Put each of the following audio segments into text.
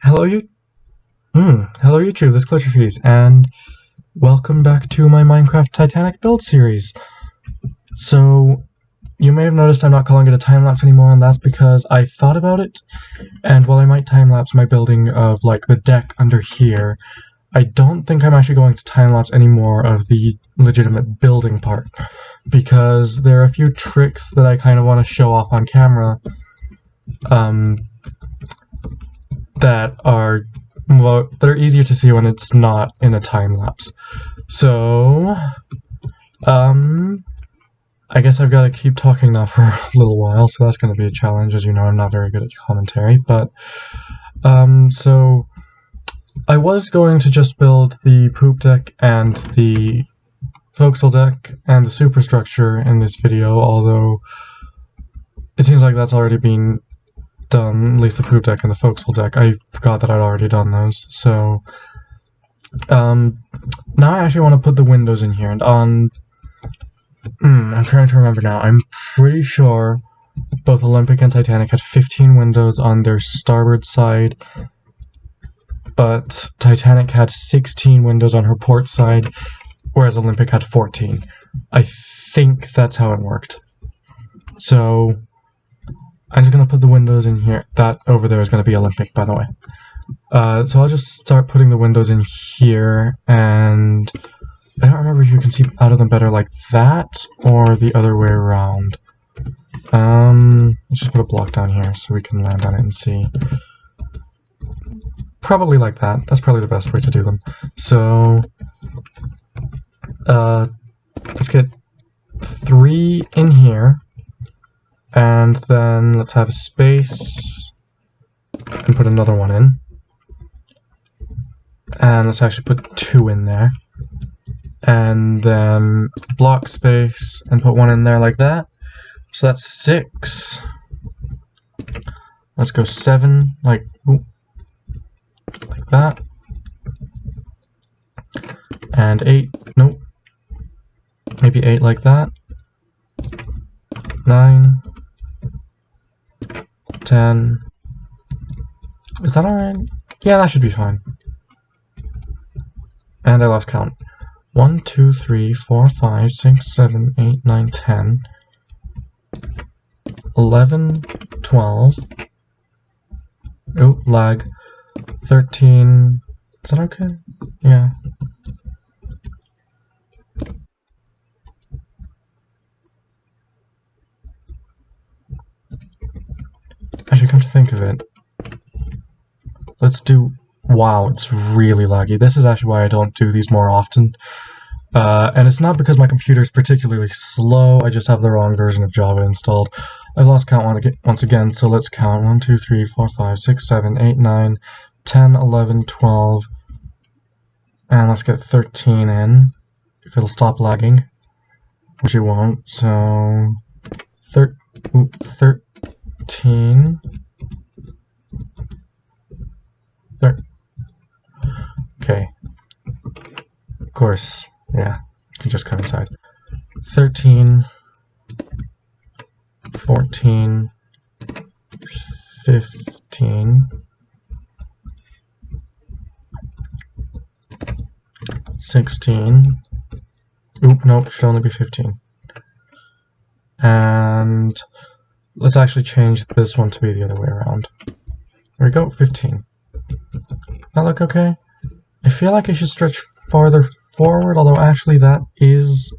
Hello, hello YouTube, this is Glitcherfees, and welcome back to my Minecraft Titanic build series. So, you may have noticed I'm not calling it a time-lapse anymore, and that's because I thought about it, and while I might time-lapse my building of, like, the deck under here, I don't think I'm actually going to time-lapse any more of the legitimate building part, because there are a few tricks that I kind of want to show off on camera, that are easier to see when it's not in a time lapse. So, I guess I've got to keep talking now for a little while, so that's going to be a challenge. As you know, I'm not very good at commentary, but, so I was going to just build the poop deck and the forecastle deck and the superstructure in this video, although it seems like that's already been done, at least the poop deck and the forecastle deck. I forgot that I'd already done those, so now I actually want to put the windows in here, and on I'm trying to remember now. I'm pretty sure both Olympic and Titanic had 15 windows on their starboard side, but Titanic had 16 windows on her port side, whereas Olympic had 14. I think that's how it worked. So I'm just going to put the windows in here. That over there is going to be Olympic, by the way. So I'll just start putting the windows in here, and I don't remember if you can see out of them better like that, or the other way around. Let's just put a block down here so we can land on it and see. Probably like that. That's probably the best way to do them. So, let's get 3 in here. And then let's have a space and put another one in. And let's actually put 2 in there. And then block space and put 1 in there like that. So that's 6. Let's go 7, like that. And 8, nope. Maybe 8 like that. 9. 10. Is that alright? Yeah, that should be fine. And I lost count. 1, 2, 3, 4, 5, 6, 7, 8, 9, 10. 11, 12. Oh, lag. 13. Is that okay? Yeah. Actually, come to think of it, let's do... Wow, it's really laggy. This is actually why I don't do these more often. And it's not because my computer is particularly slow, I just have the wrong version of Java installed. I've lost count once again, so let's count. 1, 2, 3, 4, 5, 6, 7, 8, 9, 10, 11, 12, and let's get 13 in, if it'll stop lagging, which it won't, so... 13... Okay. Of course, yeah, you can just come inside. 13, 14, 15, 16. Oop, nope, should only be 15. And let's actually change this one to be the other way around. There we go, 15. That look okay? I feel like I should stretch farther forward, although actually that is...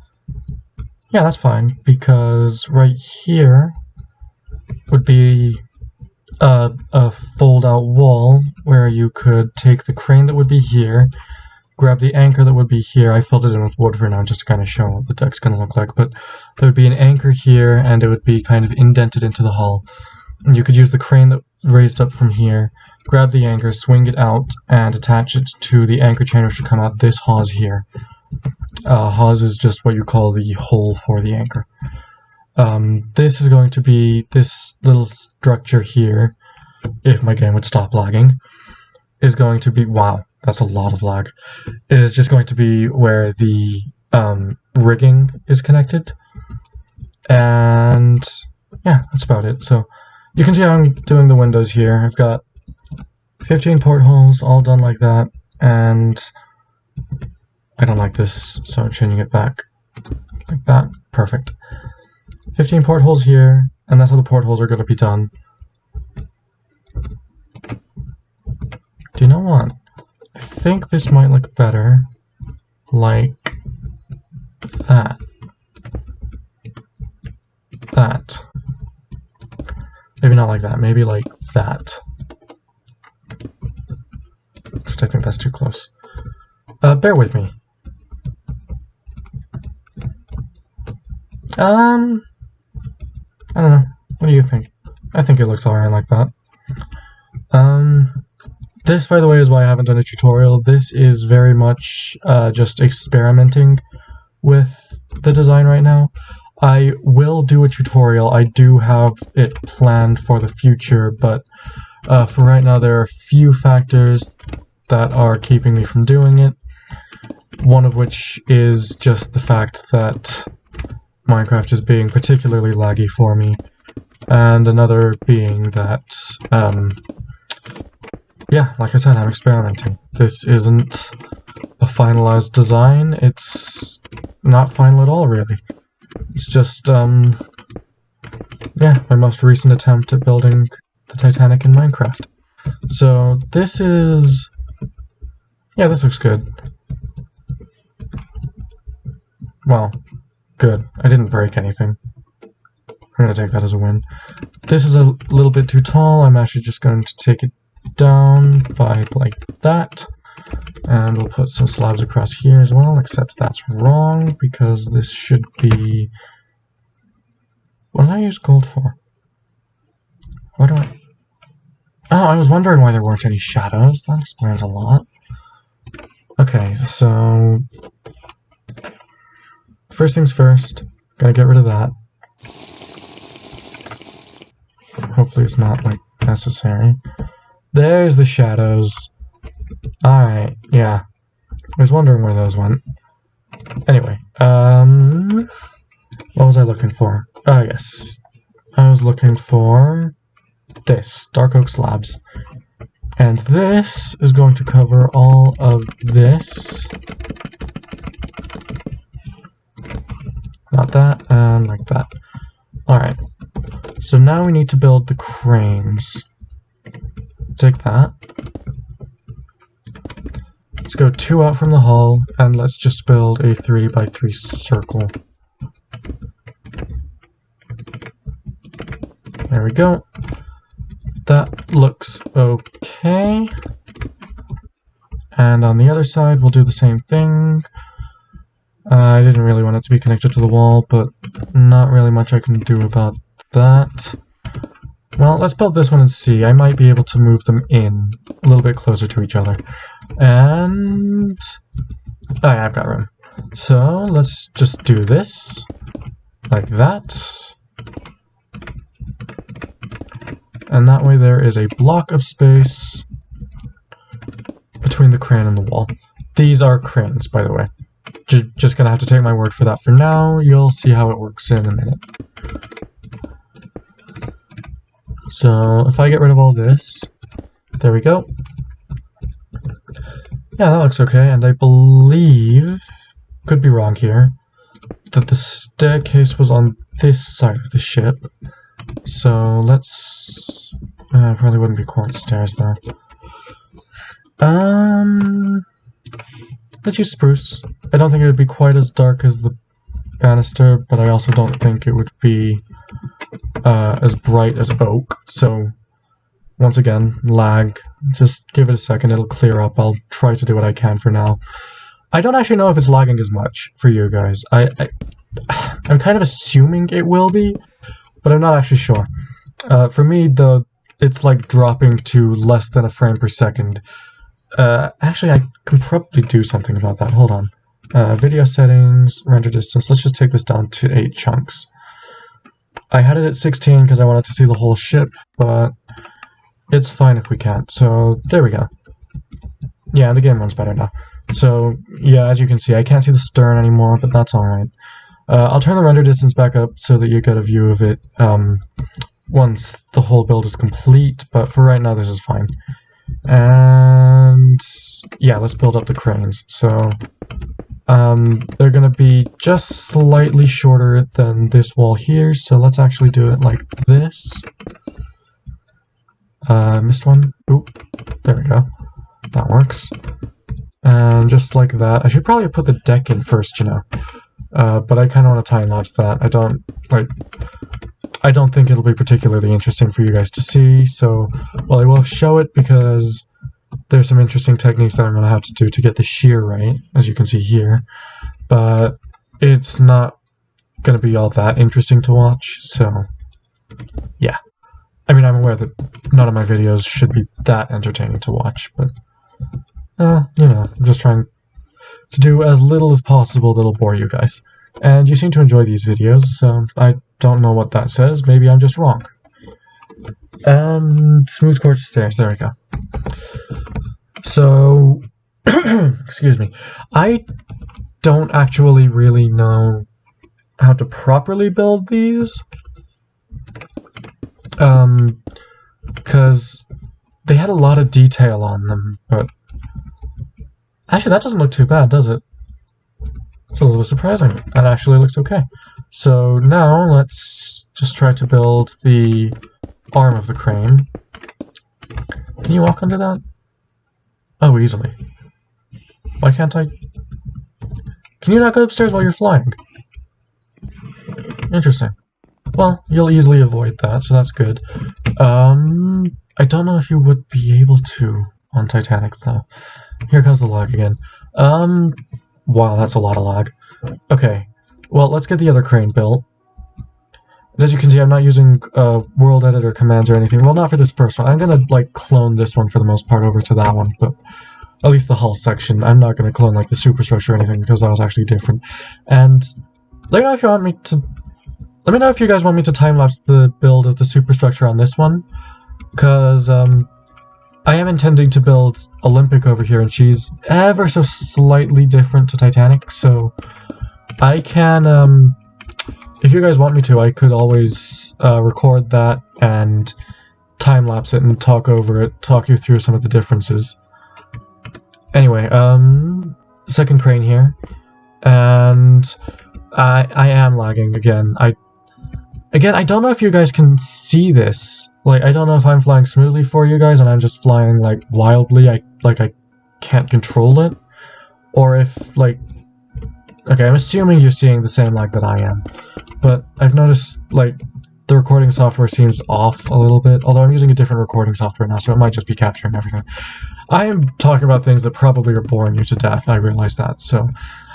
Yeah, that's fine, because right here would be a fold-out wall where you could take the crane that would be here, grab the anchor that would be here. I filled it in with wood for now just to kind of show what the deck's going to look like, but there would be an anchor here, and it would be kind of indented into the hull. And you could use the crane that raised up from here, grab the anchor, swing it out, and attach it to the anchor chain, which would come out this hawse here. Hawse is just what you call the hole for the anchor. This is going to be this little structure here, if my game would stop lagging, is going to be... Wow, that's a lot of lag. It is just going to be where the rigging is connected. And yeah, that's about it. So you can see how I'm doing the windows here. I've got 15 portholes, all done like that, and I don't like this, so changing it back like that. Perfect. 15 portholes here, and that's how the portholes are going to be done. Do you know what? I think this might look better like that. That. Maybe not like that, maybe like that. I think that's too close. Bear with me. I don't know. What do you think? I think it looks alright like that. This, by the way, is why I haven't done a tutorial. This is very much just experimenting with the design right now. I will do a tutorial. I do have it planned for the future, but for right now there are a few factors that are keeping me from doing it. One of which is just the fact that Minecraft is being particularly laggy for me, and another being that, yeah, like I said, I'm experimenting. This isn't a finalized design. It's not final at all, really. It's just, yeah, my most recent attempt at building the Titanic in Minecraft. So this is, yeah, this looks good. Well, good. I didn't break anything. I'm gonna take that as a win. This is a little bit too tall. I'm actually just going to take it down by like that. And we'll put some slabs across here as well, except that's wrong because this should be... What did I use gold for? Why do I... Oh, I was wondering why there weren't any shadows. That explains a lot. Okay, so... First things first, gotta get rid of that. Hopefully it's not, like, necessary. There's the shadows. Alright, yeah. I was wondering where those went. Anyway, what was I looking for? Oh, yes. I was looking for this, dark oak slabs. And this is going to cover all of this. Not that, and like that. Alright. So now we need to build the cranes. Take that. Let's go 2 out from the hull, and let's just build a 3x3 circle. There we go. That looks okay. And on the other side, we'll do the same thing. I didn't really want it to be connected to the wall, but not really much I can do about that. Well, let's build this one and see. I might be able to move them in a little bit closer to each other. And... oh yeah, I've got room. So, let's just do this. Like that. And that way there is a block of space between the crane and the wall. These are cranes, by the way. Just gonna have to take my word for that for now. You'll see how it works in a minute. So, if I get rid of all this, there we go. Yeah, that looks okay, and I believe, could be wrong here, that the staircase was on this side of the ship. So, let's... probably wouldn't be quartz stairs, though. Let's use spruce. I don't think it would be quite as dark as the banister, but I also don't think it would be as bright as oak. So, once again, lag. Just give it a second, it'll clear up. I'll try to do what I can for now. I don't actually know if it's lagging as much for you guys. I'm kind of assuming it will be, but I'm not actually sure. For me, it's like dropping to less than a frame per second. Actually, I can probably do something about that. Hold on. Video settings, render distance. Let's just take this down to 8 chunks. I had it at 16 because I wanted to see the whole ship, but it's fine if we can't. So, there we go. Yeah, the game runs better now. So, yeah, as you can see, I can't see the stern anymore, but that's alright. I'll turn the render distance back up so that you get a view of it once the whole build is complete, but for right now this is fine. And yeah, let's build up the cranes. So they're gonna be just slightly shorter than this wall here, so let's actually do it like this. Missed one. Oop, there we go. That works. And just like that. I should probably put the deck in first, you know. But I kind of want to time-lapse that. I don't think it'll be particularly interesting for you guys to see, so, well, I will show it because there's some interesting techniques that I'm going to have to do to get the shear right, as you can see here, but it's not going to be all that interesting to watch, so, yeah. I mean, I'm aware that none of my videos should be that entertaining to watch, but, you know, I'm just trying to do as little as possible that'll bore you guys. And you seem to enjoy these videos, so I don't know what that says. Maybe I'm just wrong. And smooth quartz stairs, there we go. So, excuse me, I don't actually really know how to properly build these. Because they had a lot of detail on them, but actually that doesn't look too bad, does it? It's a little bit surprising. That actually looks okay. So now let's just try to build the arm of the crane. Can you walk under that? Oh, easily. Why can't I? Can you not go upstairs while you're flying? Interesting. Well, you'll easily avoid that, so that's good. I don't know if you would be able to on Titanic, though. Here comes the lag again. Wow, that's a lot of lag. Okay, well, let's get the other crane built. As you can see, I'm not using world editor commands or anything. Well, not for this first one. I'm gonna, like, clone this one for the most part over to that one, but at least the hull section. I'm not gonna clone, like, the superstructure or anything, because that was actually different. And let me know if you want me to... Let me know if you guys want me to time-lapse the build of the superstructure on this one, because, I am intending to build Olympic over here, and she's ever so slightly different to Titanic, so I can, if you guys want me to, I could always record that and time-lapse it and talk over it, talk you through some of the differences. Anyway, second crane here, and I am lagging again. Again, I don't know if you guys can see this. Like, I don't know if I'm flying smoothly for you guys and I'm just flying, like, wildly, I can't control it. Or if, like... Okay, I'm assuming you're seeing the same lag that I am. But I've noticed, like, the recording software seems off a little bit, although I'm using a different recording software now, so it might just be capturing everything. I am talking about things that probably are boring you to death, I realize that, so...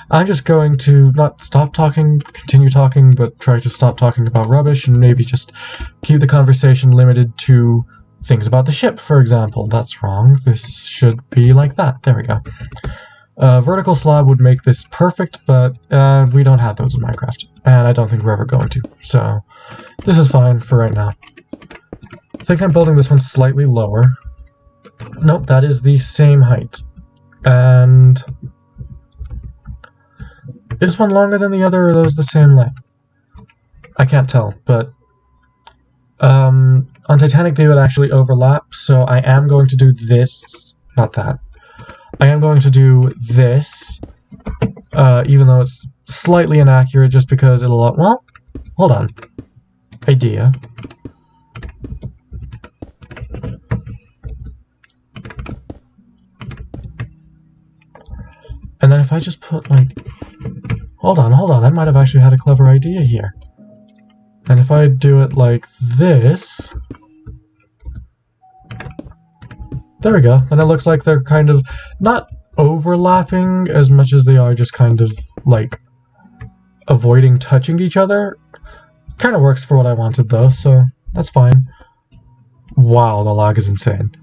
I'm just going to not stop talking, continue talking, but try to stop talking about rubbish and maybe just keep the conversation limited to things about the ship, for example. That's wrong. This should be like that. There we go. Vertical slab would make this perfect, but we don't have those in Minecraft, and I don't think we're ever going to. So this is fine for right now. I think I'm building this one slightly lower. Nope, that is the same height. And... is one longer than the other, or are those the same length? I can't tell, but on Titanic they would actually overlap, so I am going to do this, not that. I am going to do this, even though it's slightly inaccurate just because it'll, well, hold on. Idea. And then if I just put, like, hold on, I might have actually had a clever idea here. And if I do it like this... There we go. And it looks like they're kind of not overlapping as much as they are just kind of, like, avoiding touching each other. Kind of works for what I wanted, though, so that's fine. Wow, the lag is insane.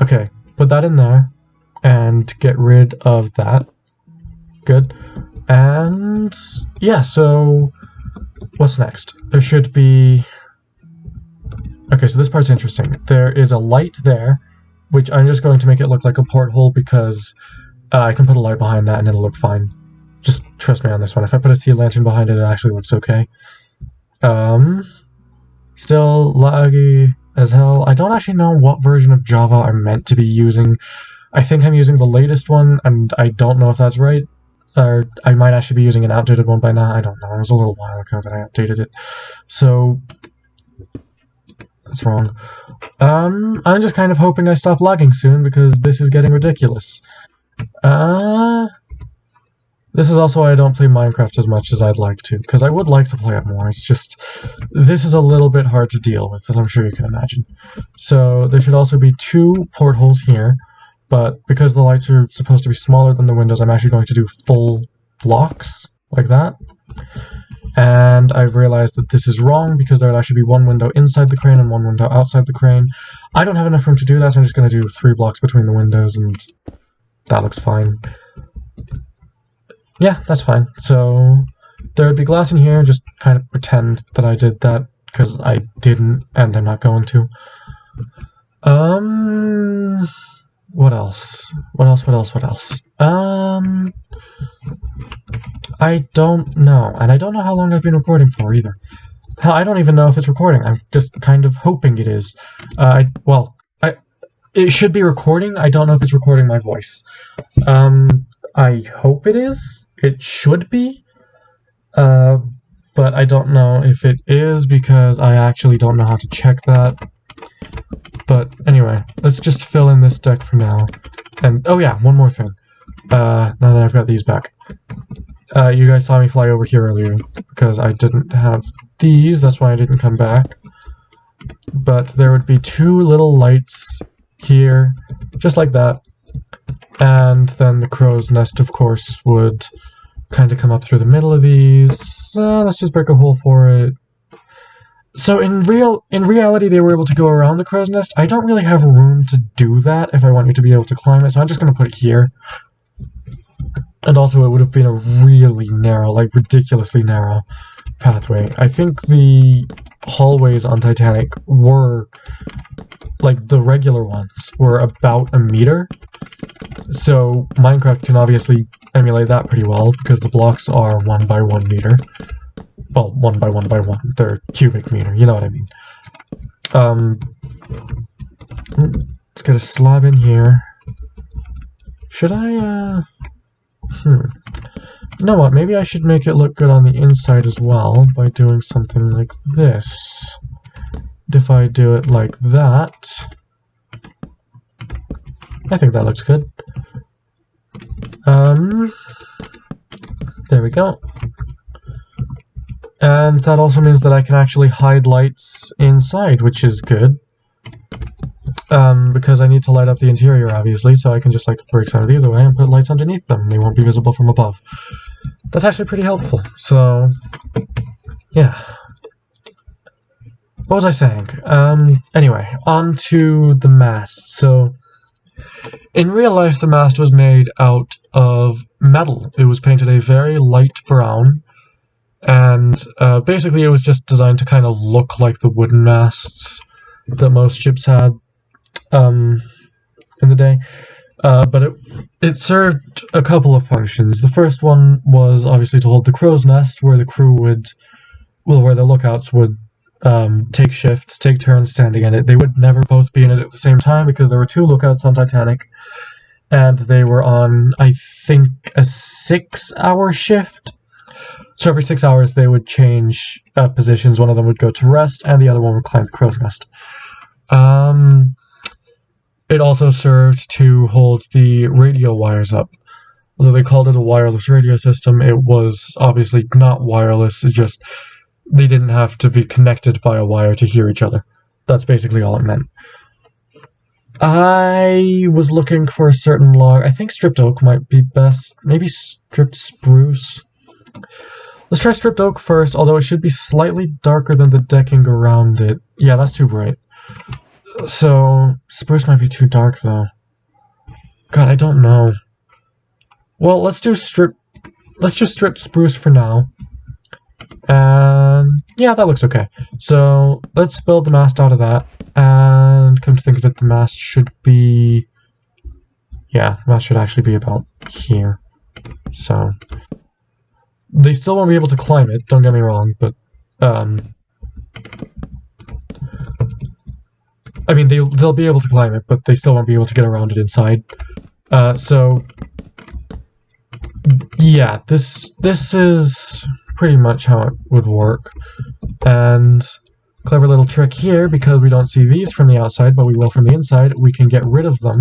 Okay, put that in there, and get rid of that. Good. And yeah, so what's next? There should be... Okay, so this part's interesting. There is a light there, which I'm just going to make it look like a porthole because I can put a light behind that and it'll look fine. Just trust me on this one. If I put a sea lantern behind it, it actually looks okay. Still laggy. as hell. I don't actually know what version of Java I'm meant to be using. I think I'm using the latest one, and I don't know if that's right. Or I might actually be using an outdated one by now. I don't know. It was a little while ago that I updated it. So, that's wrong. I'm just kind of hoping I stop lagging soon, because this is getting ridiculous. This is also why I don't play Minecraft as much as I'd like to, because I would like to play it more. It's just, this is a little bit hard to deal with, as I'm sure you can imagine. So there should also be 2 portholes here, but because the lights are supposed to be smaller than the windows, I'm actually going to do full blocks, like that. And I've realized that this is wrong, because there would actually be 1 window inside the crane and 1 window outside the crane. I don't have enough room to do that, so I'm just going to do 3 blocks between the windows, and that looks fine. Yeah, that's fine. So there would be glass in here, just kind of pretend that I did that, because I didn't, and I'm not going to. What else? What else? I don't know, and I don't know how long I've been recording for, either. Hell, I don't even know if it's recording. I'm just kind of hoping it is. It should be recording. I don't know if it's recording my voice. I hope it is. It should be. But I don't know if it is, because I actually don't know how to check that. But anyway, let's just fill in this deck for now. And, oh yeah, one more thing. Now that I've got these back. You guys saw me fly over here earlier, because I didn't have these, that's why I didn't come back. But there would be 2 little lights here, just like that. And then the crow's nest, of course, would kind of come up through the middle of these. Let's just break a hole for it. So in reality, they were able to go around the crow's nest. I don't really have room to do that if I want you to be able to climb it, so I'm just going to put it here. And also, it would have been a really narrow, like ridiculously narrow pathway. I think the hallways on Titanic were, like the regular ones, were about 1 meter. So Minecraft can obviously emulate that pretty well, because the blocks are 1 by 1 meter. Well, 1 by 1 by 1. They're cubic meter, you know what I mean. Let's get a slab in here. Should I, You know what, maybe I should make it look good on the inside as well, by doing something like this. If I do it like that, I think that looks good. There we go. And that also means that I can actually hide lights inside, which is good. Because I need to light up the interior, obviously, so I can just, like, break some of these away and put lights underneath them. They won't be visible from above. That's actually pretty helpful, so... yeah. What was I saying? Anyway, on to the mast. So, in real life, the mast was made out of metal. It was painted a very light brown, and basically it was just designed to kind of look like the wooden masts that most ships had in the day. But it served a couple of functions. The first one was obviously to hold the crow's nest, where the crew would, well, where the lookouts would take shifts, take turns standing in it. They would never both be in it at the same time, because there were 2 lookouts on Titanic, and they were on, I think, a 6-hour shift. So every 6 hours they would change positions. One of them would go to rest, and the other one would climb the crow's nest. It also served to hold the radio wires up. Although they called it a wireless radio system, it was obviously not wireless. It just, they didn't have to be connected by a wire to hear each other. That's basically all it meant. I was looking for a certain log. I think stripped oak might be best. Maybe stripped spruce. Let's try stripped oak first, although it should be slightly darker than the decking around it. Yeah, that's too bright. So, spruce might be too dark, though. God, I don't know. Well, let's just strip spruce for now. And yeah, that looks okay. So, let's build the mast out of that. And come to think of it, the mast should be... yeah, the mast should actually be about here. So... they still won't be able to climb it, don't get me wrong, but, I mean, they'll be able to climb it, but they still won't be able to get around it inside. So yeah, this is pretty much how it would work. And clever little trick here, because we don't see these from the outside, but we will from the inside, we can get rid of them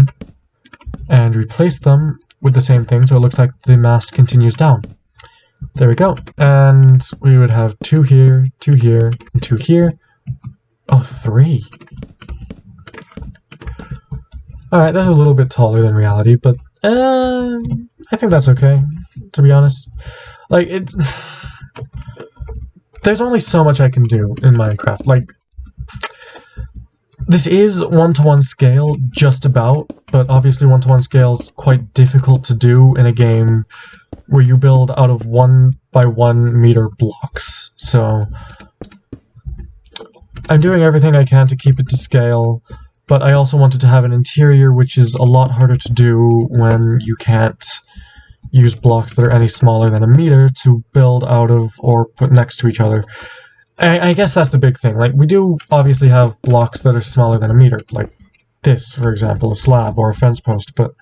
and replace them with the same thing, so it looks like the mast continues down. There we go. And we would have 2 here, 2 here, and 2 here. Oh, 3. Alright, this is a little bit taller than reality, but I think that's okay, to be honest. Like, there's only so much I can do in Minecraft. Like, this is 1-to-1 scale, just about, but obviously 1-to-1 scale is quite difficult to do in a game where you build out of 1-by-1 meter blocks. So I'm doing everything I can to keep it to scale, but I also wanted to have an interior which is a lot harder to do when you can't use blocks that are any smaller than a meter to build out of or put next to each other. I guess that's the big thing. Like, we do obviously have blocks that are smaller than a meter, like this, for example, a slab or a fence post, but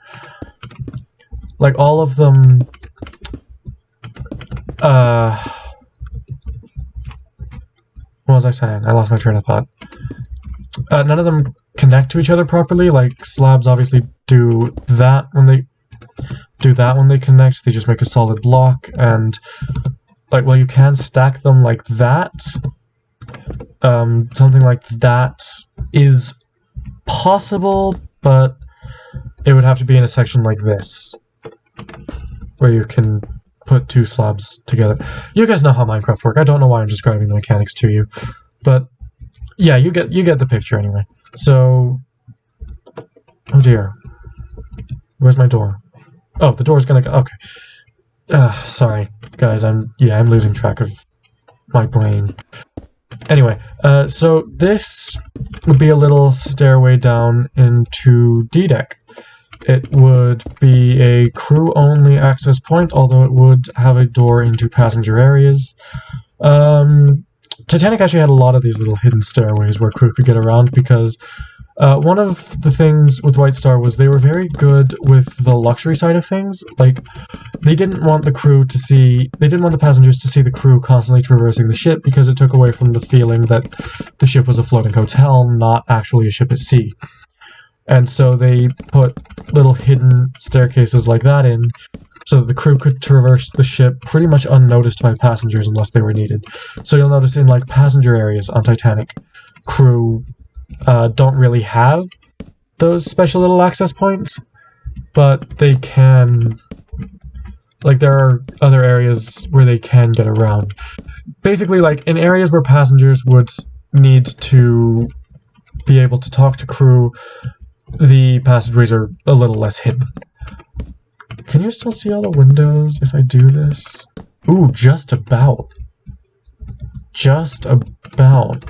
like all of them what was I saying? I lost my train of thought. None of them connect to each other properly. Like, slabs obviously do that when they connect. They just make a solid block, and like, well, you can stack them like that. Something like that is possible, but it would have to be in a section like this, where you can put 2 slabs together. You guys know how Minecraft works. I don't know why I'm describing the mechanics to you, but yeah, you get the picture anyway. So, oh dear, where's my door? Oh, the door's gonna go. Okay. Sorry, guys. I'm losing track of my brain. Anyway, so this would be a little stairway down into D-Deck. It would be a crew-only access point, although it would have a door into passenger areas. Titanic actually had a lot of these little hidden stairways where crew could get around, because one of the things with White Star was they were very good with the luxury side of things. Like, they didn't want the passengers to see the crew constantly traversing the ship, because it took away from the feeling that the ship was a floating hotel, not actually a ship at sea. And so they put little hidden staircases like that in, so that the crew could traverse the ship pretty much unnoticed by passengers unless they were needed. So you'll notice in, like, passenger areas on Titanic, crew don't really have those special little access points, but they can, like, there are other areas where they can get around. Basically, like, in areas where passengers would need to be able to talk to crew, the passageways are a little less hidden. Can you still see all the windows if I do this? Ooh, just about. Just about.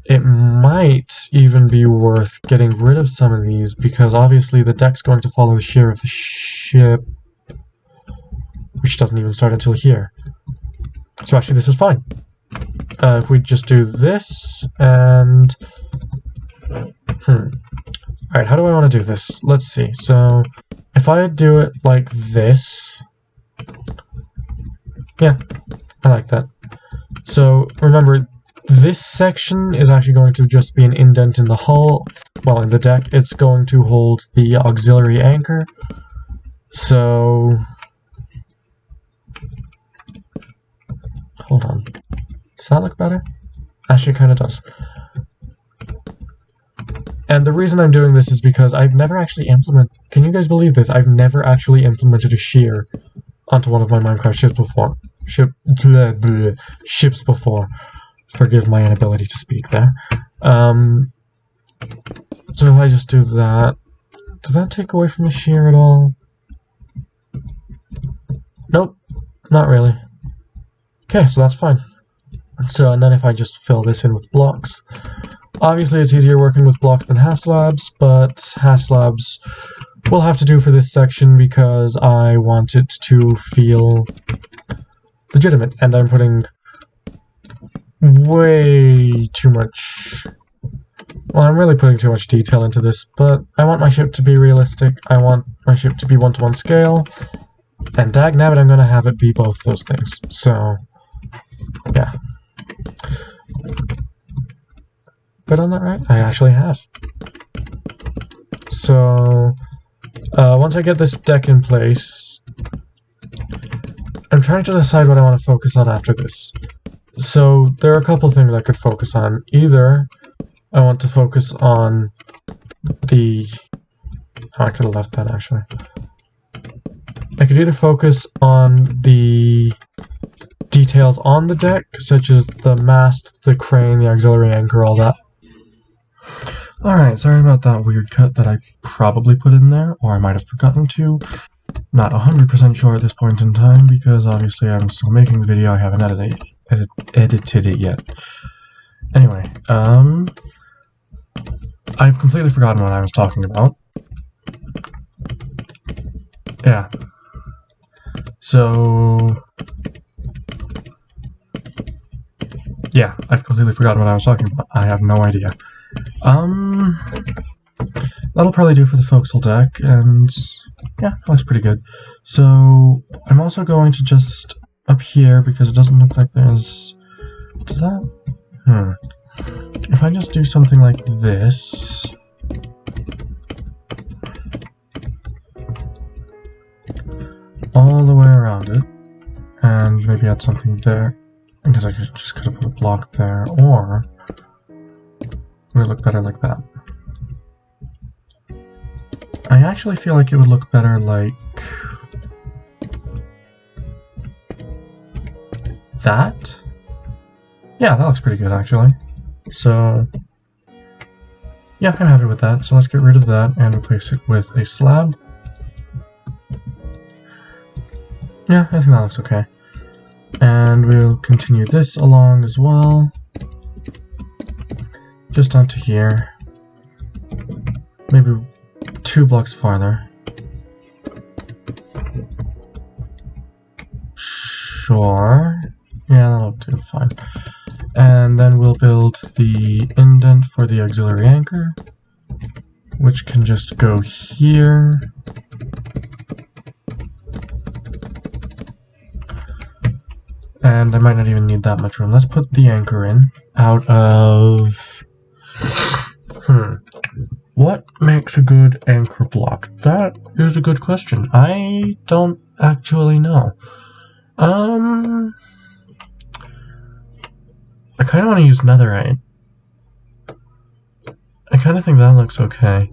It might even be worth getting rid of some of these, because obviously the deck's going to follow the shear of the ship, which doesn't even start until here. So actually this is fine. If we just do this, and... Alright, how do I want to do this? Let's see. So, if I do it like this... Yeah, I like that. So, remember, this section is actually going to just be an indent in the hull. Well, in the deck, it's going to hold the auxiliary anchor. So... Hold on. Does that look better? Actually, it kind of does. And the reason I'm doing this is because I've never actually implemented... Can you guys believe this? I've never actually implemented a shear onto one of my Minecraft ships before. Ships before. Forgive my inability to speak there. So if I just do that... Does that take away from the shear at all? Nope. Not really. Okay, so that's fine. So, and then if I just fill this in with blocks... Obviously, it's easier working with blocks than half slabs, but half slabs will have to do for this section because I want it to feel legitimate, and I'm putting way too much Well, I'm really putting too much detail into this, but I want my ship to be realistic, I want my ship to be one-to-one scale, and dagnabbit, I'm gonna have it be both those things. So, yeah. But on that right, I actually have. So, once I get this deck in place, I'm trying to decide what I want to focus on after this. So, there are a couple things I could focus on. Either I want to focus on the... Oh, I could have left that, actually. I could either focus on the details on the deck, such as the mast, the crane, the auxiliary anchor, all that. Alright, sorry about that weird cut that I probably put in there, or I might have forgotten to. Not 100% sure at this point in time, because obviously I'm still making the video, I haven't edited it yet. Anyway, I've completely forgotten what I was talking about. Yeah. So... yeah, I've completely forgotten what I was talking about. I have no idea. That'll probably do for the Forecastle deck, and yeah, that looks pretty good. So, I'm also going to just up here, because it doesn't look like there's... Does that? If I just do something like this... all the way around it, and maybe add something there, because I just could have put a block there, or... would it look better like that? I actually feel like it would look better like... that? Yeah, that looks pretty good actually. So... yeah, I'm happy with that. So let's get rid of that and replace it with a slab. Yeah, I think that looks okay. And we'll continue this along as well. Just onto here. Maybe 2 blocks farther. Sure. Yeah, that'll do fine. And then we'll build the indent for the auxiliary anchor, which can just go here. And I might not even need that much room. Let's put the anchor in out of... What makes a good anchor block? That is a good question. I don't actually know. I kind of want to use netherite. I kind of think that looks okay.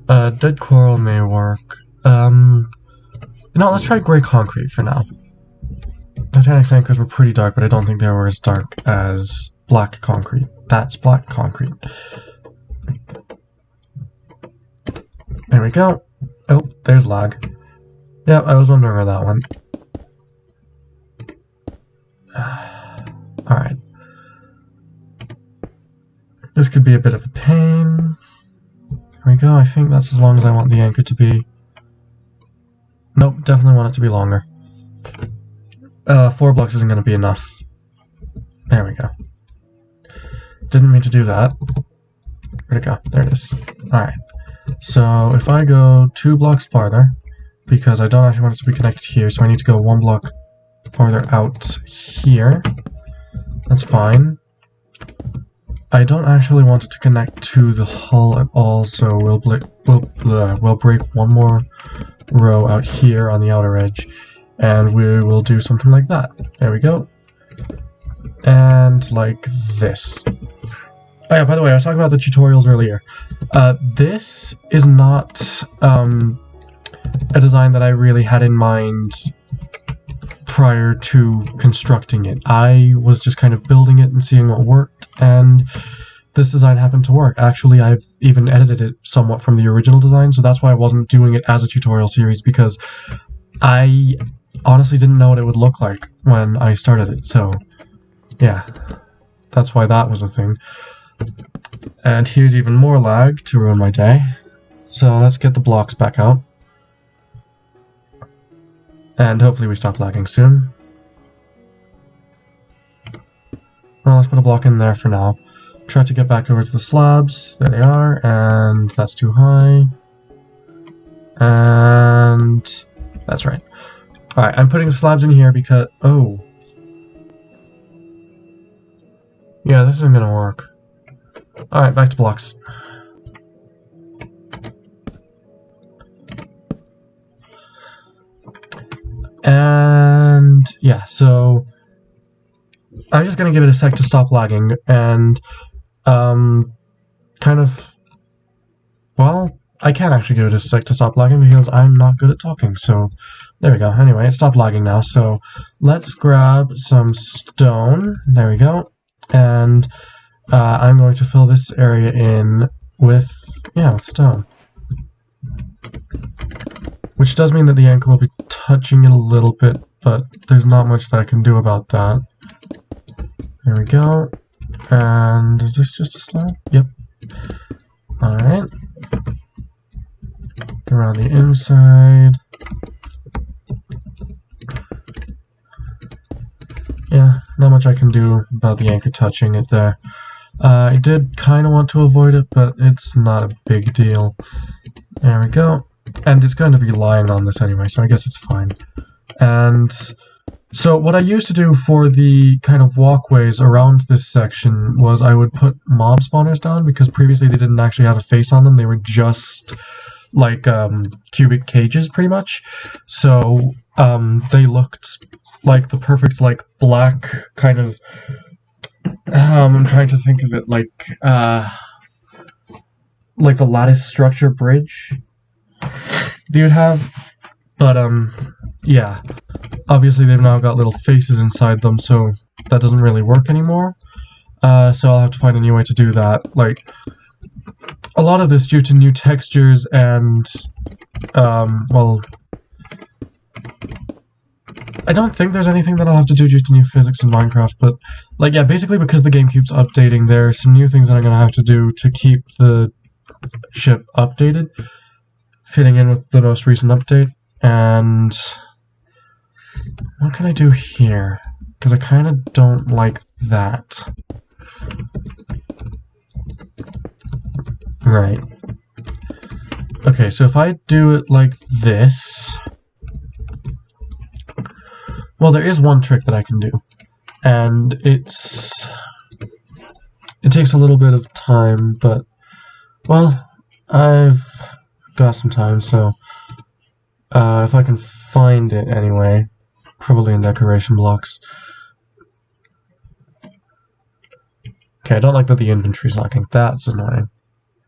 Dead coral may work. No, let's try gray concrete for now. Titanic's anchors were pretty dark, but I don't think they were as dark as black concrete. That's black concrete. There we go. Oh, there's lag. Yeah, I was wondering where that went. Alright. This could be a bit of a pain. There we go, I think that's as long as I want the anchor to be. Nope, definitely want it to be longer. 4 blocks isn't going to be enough. There we go. Didn't mean to do that. Where'd it go? There it is. Alright. So if I go 2 blocks farther, because I don't actually want it to be connected here, so I need to go 1 block farther out here. That's fine. I don't actually want it to connect to the hull at all, so we'll break 1 more row out here on the outer edge, and we will do something like that. There we go. And like this. Oh yeah, by the way, I was talking about the tutorials earlier. This is not a design that I really had in mind prior to constructing it. I was just kind of building it and seeing what worked, and this design happened to work. Actually, I've even edited it somewhat from the original design, so that's why I wasn't doing it as a tutorial series, because I honestly didn't know what it would look like when I started it, so yeah, that's why that was a thing. And here's even more lag to ruin my day. So let's get the blocks back out. And hopefully we stop lagging soon. Well, let's put a block in there for now. try to get back over to the slabs. There they are, and that's too high. And that's right. Alright, I'm putting the slabs in here because... Oh. Yeah, this isn't gonna work. Alright, back to blocks. And yeah, so I'm just gonna give it a sec to stop lagging and kind of, well, I can't actually give it a sec to stop lagging because I'm not good at talking, so there we go. Anyway, it stopped lagging now, so let's grab some stone. There we go. And I'm going to fill this area in with, yeah, with stone. Which does mean that the anchor will be touching it a little bit, but there's not much that I can do about that. There we go. And is this just a slab? Yep. Alright. Around the inside. Yeah, not much I can do about the anchor touching it there. I did kind of want to avoid it, but it's not a big deal. There we go. And it's going to be lying on this anyway, so I guess it's fine. And so what I used to do for the kind of walkways around this section was I would put mob spawners down, because previously they didn't actually have a face on them. They were just like cubic cages, pretty much. So they looked like the perfect like black kind of... I'm trying to think of it like the lattice structure bridge that you'd have, but yeah, obviously they've now got little faces inside them, so that doesn't really work anymore. So I'll have to find a new way to do that. Like, a lot of this due to new textures and well, I don't think there's anything that I'll have to do due to new physics in Minecraft, but like, yeah, basically because the game keeps updating, there are some new things that I'm gonna have to do to keep the ship updated, fitting in with the most recent update. And what can I do here? Because I kind of don't like that. Right. Okay, so if I do it like this... Well, there is one trick that I can do, and it takes a little bit of time, but, well, I've got some time, so if I can find it anyway, probably in decoration blocks. Okay, I don't like that the inventory's lacking. That's annoying.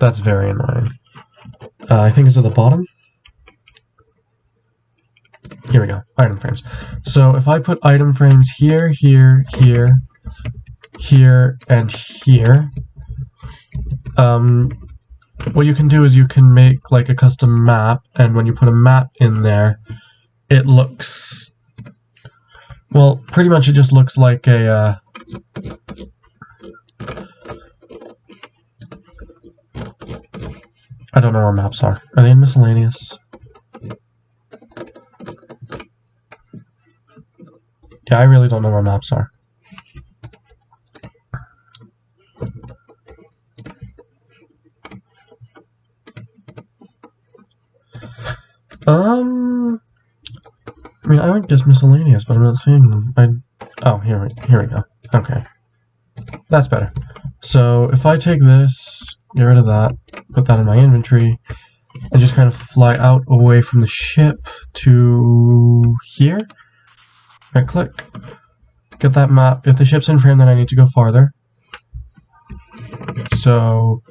That's very annoying. I think it's at the bottom. Here we go, item frames. So if I put item frames here, here, here, here, and here, what you can do is you can make like a custom map, and when you put a map in there, it looks, well, pretty much it just looks like a, I don't know where maps are. Are they in miscellaneous? Yeah, I really don't know where maps are. I mean, I would guess miscellaneous, but I'm not seeing them. Oh, here we go. Okay. That's better. So, if I take this, get rid of that, put that in my inventory, and just kind of fly out away from the ship to here. Right click, get that map. If the ship's in frame, then I need to go farther. So,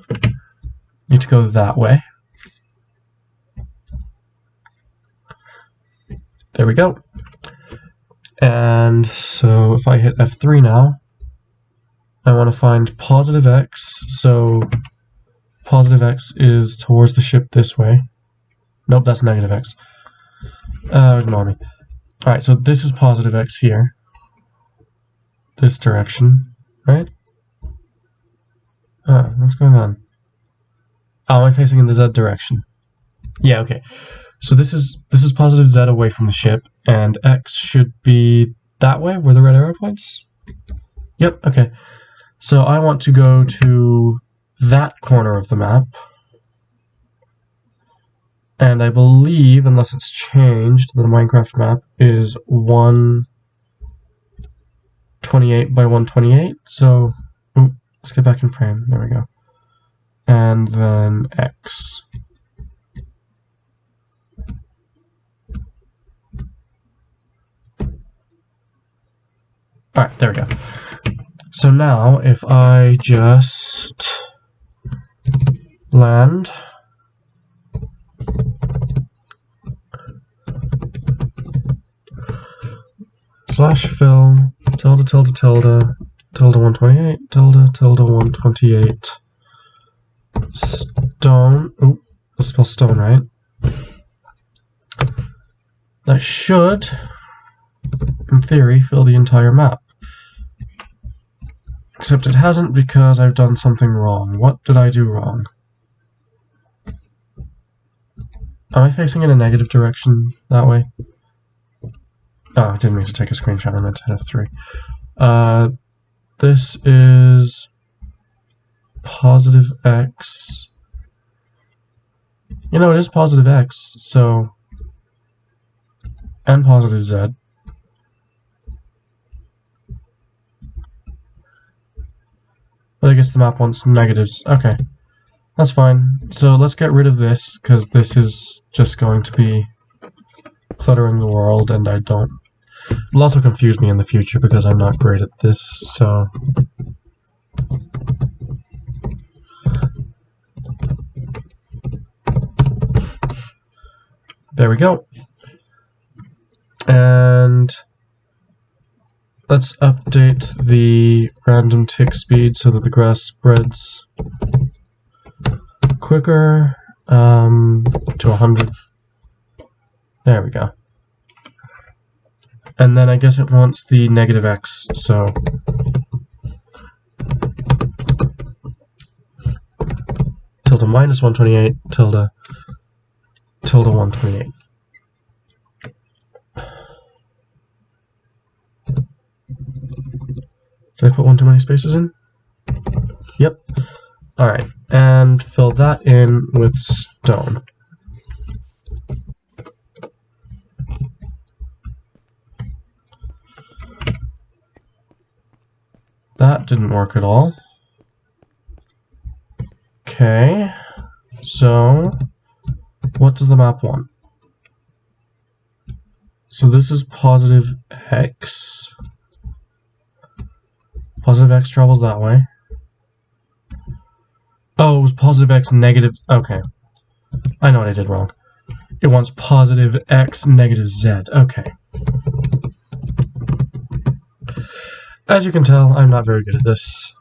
need to go that way. There we go. And so if I hit F3 now, I want to find positive X. So positive X is towards the ship this way. Nope, that's negative X. Ignore me. Alright, so this is positive X here. This direction, right? What's going on? Oh, am I facing in the Z direction? Yeah, okay. So this is positive Z away from the ship, and X should be that way, where the red arrow points? Yep, okay. So I want to go to that corner of the map. And I believe, unless it's changed, the Minecraft map is 128 by 128. So, let's get back in frame. There we go. And then X. Alright, there we go. So now, if I just land slash fill tilde tilde tilde tilde 128 tilde tilde 128 stone. Oop, let's spell stone right. That should, in theory, fill the entire map. Except it hasn't because I've done something wrong. What did I do wrong? Am I facing in a negative direction that way? Oh, I didn't mean to take a screenshot. I meant to hit F3. This is positive X. You know, it is positive X, so... and positive Z. But I guess the map wants negatives. Okay, that's fine. So let's get rid of this, because this is just going to be cluttering the world, and I don't... It'll also confuse me in the future, because I'm not great at this, so... There we go. And... let's update the random tick speed so that the grass spreads quicker to 100. There we go. And then I guess it wants the negative X, so tilde minus 128 tilde tilde 128. Did I put one too many spaces in? Yep. Alright, and fill that in with stone. That didn't work at all. Okay, so what does the map want? So this is positive X. Positive X travels that way. Oh, it was positive X negative... okay. I know what I did wrong. It wants positive X negative Z. Okay. As you can tell, I'm not very good at this.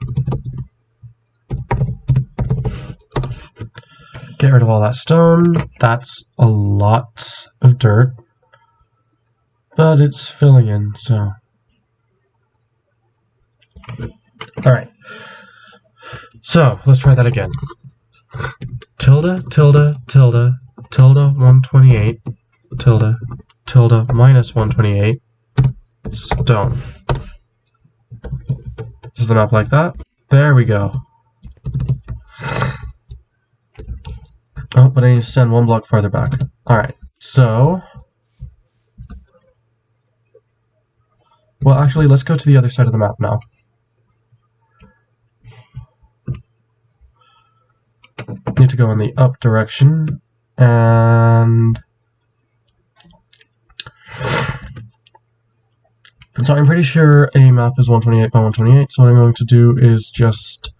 Get rid of all that stone. That's a lot of dirt. But it's filling in, so... Alright. So, let's try that again. Tilde, tilde, tilde, tilde 128, tilde, tilde minus 128, stone. Does the map like that? There we go. Oh, but I need to send one block farther back. Alright, so... well, actually, let's go to the other side of the map now. Need to go in the up direction, and... so I'm pretty sure a map is 128 by 128, so what I'm going to do is just...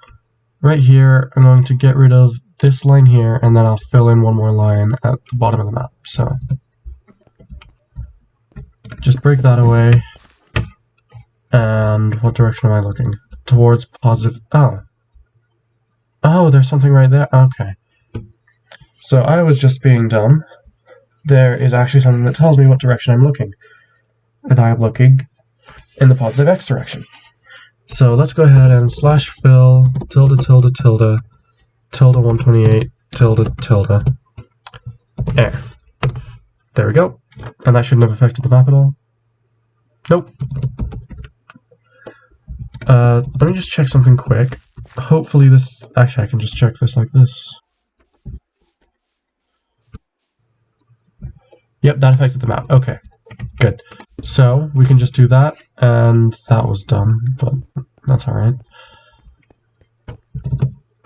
right here, I'm going to get rid of this line here, and then I'll fill in one more line at the bottom of the map, so... just break that away. And what direction am I looking? Towards positive... oh. Oh, there's something right there? Okay. So I was just being dumb. There is actually something that tells me what direction I'm looking. And I am looking in the positive X direction. So let's go ahead and slash fill tilde tilde tilde tilde 128 tilde tilde air. There we go. And that shouldn't have affected the map at all. Nope. Let me just check something quick. Hopefully this... Actually, I can just check this like this. Yep, that affected the map. Okay, good. So, we can just do that, and that was done, but that's alright.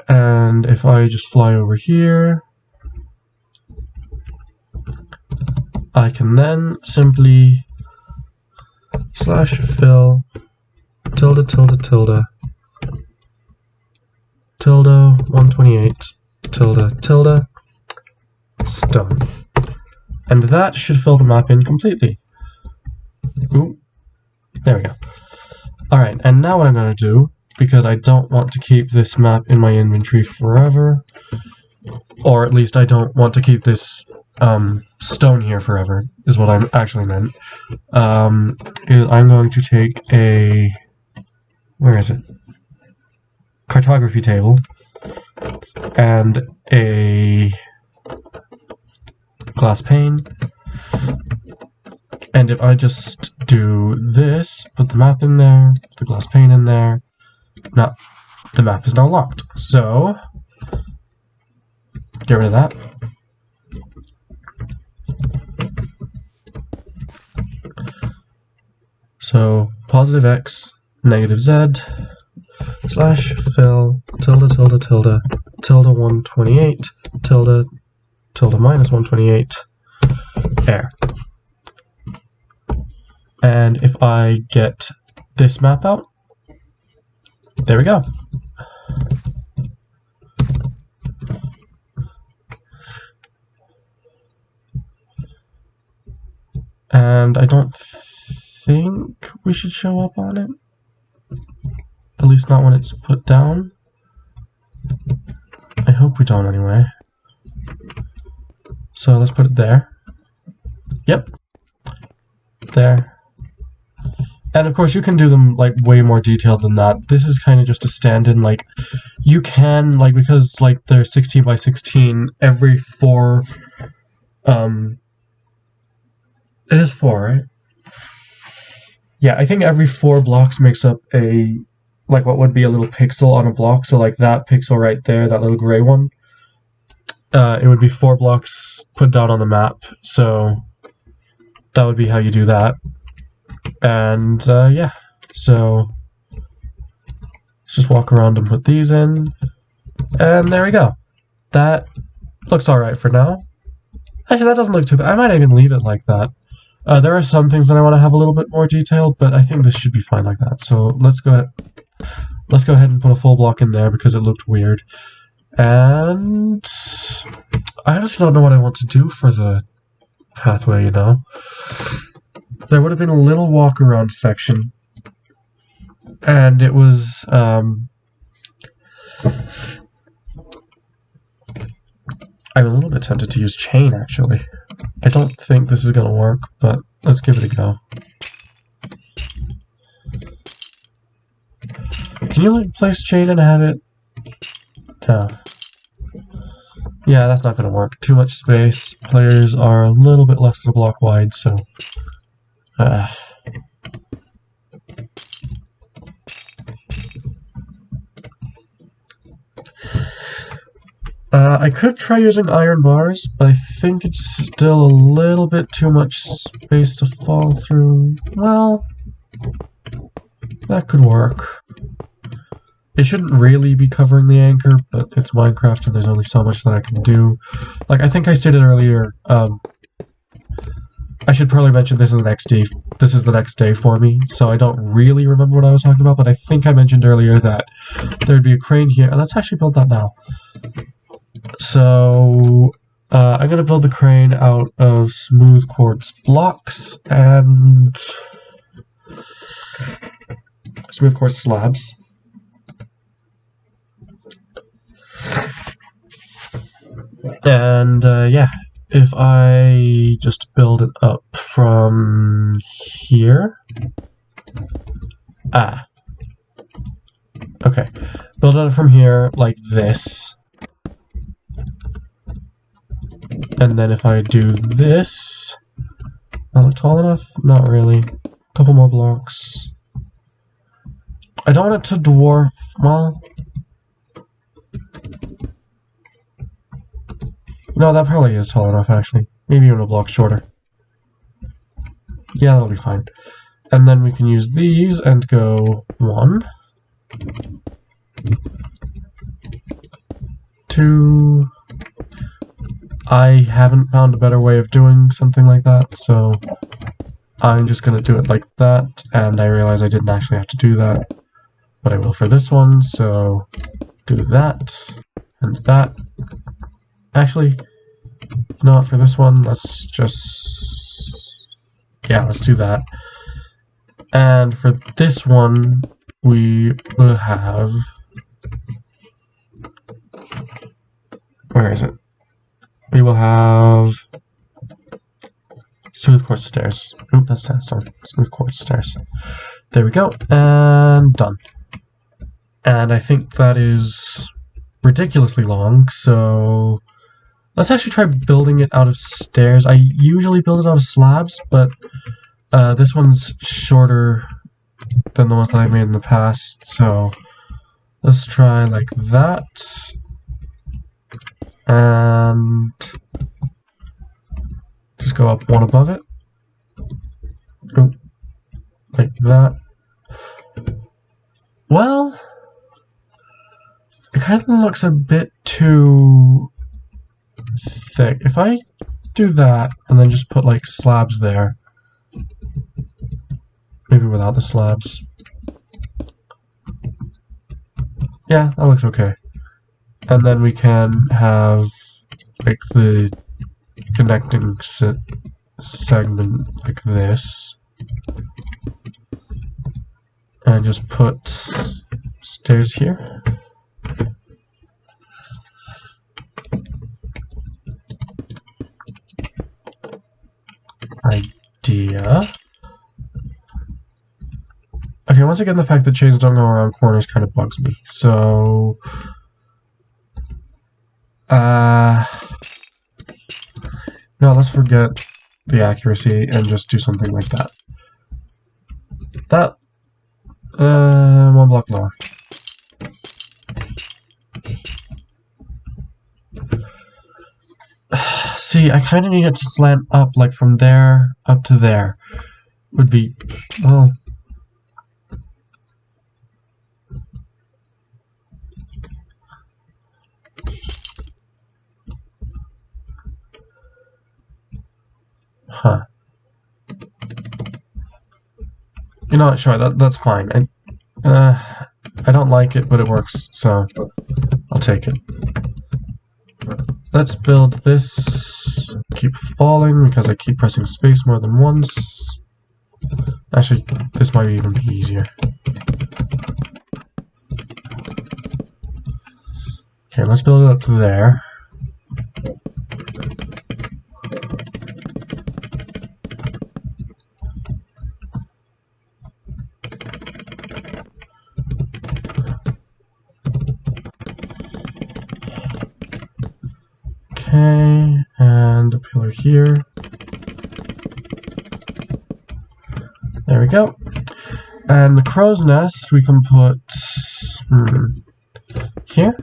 And if I just fly over here, I can then simply /fill tilde tilde tilde tilde 128 tilde tilde stone. And that should fill the map in completely. Ooh, there we go. Alright, and now what I'm going to do, because I don't want to keep this map in my inventory forever, or at least I don't want to keep this stone here forever, is what I actually meant, is I'm going to take a... where is it? Cartography table, and a glass pane, and if I just do this, put the map in there, put the glass pane in there, now the map is now locked. So get rid of that. So positive x, negative z, /fill tilde tilde tilde tilde 128 tilde tilde minus 128 air. And if I get this map out, there we go. And I don't think we should show up on it. At least not when it's put down. I hope we don't anyway. So let's put it there. Yep. There. And of course you can do them like way more detailed than that. This is kind of just a stand-in, like you can, like, because like they're 16 by 16, every 4 it is 4, right? Yeah, I think every 4 blocks makes up a, like, what would be a little pixel on a block. So like that pixel right there, that little gray one, it would be 4 blocks put down on the map. So that would be how you do that. And yeah, so let's just walk around and put these in, and there we go. That looks alright for now. Actually, that doesn't look too bad. I might even leave it like that. There are some things that I want to have a little bit more detail, but I think this should be fine like that. So let's go ahead and put a full block in there because it looked weird. And I honestly don't know what I want to do for the pathway, you know. There would have been a little walk around section, and it was I'm a little bit tempted to use chain, actually. I don't think this is going to work, but let's give it a go. Can you like place chain and have it? No. Yeah, that's not going to work. Too much space. Players are a little bit less than a block wide, so... I could try using iron bars, but I think it's still a little bit too much space to fall through. Well, that could work. It shouldn't really be covering the anchor, but it's Minecraft and there's only so much that I can do. Like, I think I stated earlier, I should probably mention this is the next day. This is the next day for me, so I don't really remember what I was talking about, but I think I mentioned earlier that there'd be a crane here, and let's actually build that now. So, I'm going to build the crane out of smooth quartz blocks and smooth quartz slabs. And, yeah, if I just build it up from here. Okay. Build it up from here like this. And then if I do this, that look tall enough? Not really. A couple more blocks. I don't want it to dwarf, well... No, that probably is tall enough, actually. Maybe even a block shorter. Yeah, that'll be fine. And then we can use these and go 1, 2... I haven't found a better way of doing something like that, so I'm just going to do it like that, and I realize I didn't actually have to do that, but I will for this one, so do that, and that. Actually, you know what, for this one, let's just... yeah, let's do that. And for this one, we will have... where is it? We will have smooth quartz stairs. Oop, that's sandstone. Smooth quartz stairs. There we go, and done. And I think that is ridiculously long, so let's actually try building it out of stairs. I usually build it out of slabs, but this one's shorter than the ones that I've made in the past, so let's try like that. And just go up one above it. Oh, like that. Well, it kind of looks a bit too thick. If I do that and then just put like slabs there, maybe without the slabs. Yeah, that looks okay. And then we can have like the connecting segment like this, and just put stairs here. Idea. Okay, once again, the fact that chains don't go around corners kind of bugs me. So, no, let's forget the accuracy and just do something like that. That, one block lower. See, I kind of need it to slant up, like from there up to there. Would be, well... Huh. You know what, sure, that's fine. I don't like it, but it works, so I'll take it. Let's build this. Keep falling because I keep pressing space more than once. Actually, this might even be easier. Okay, let's build it up to there. Okay, and a pillar here. There we go. And the crow's nest we can put here.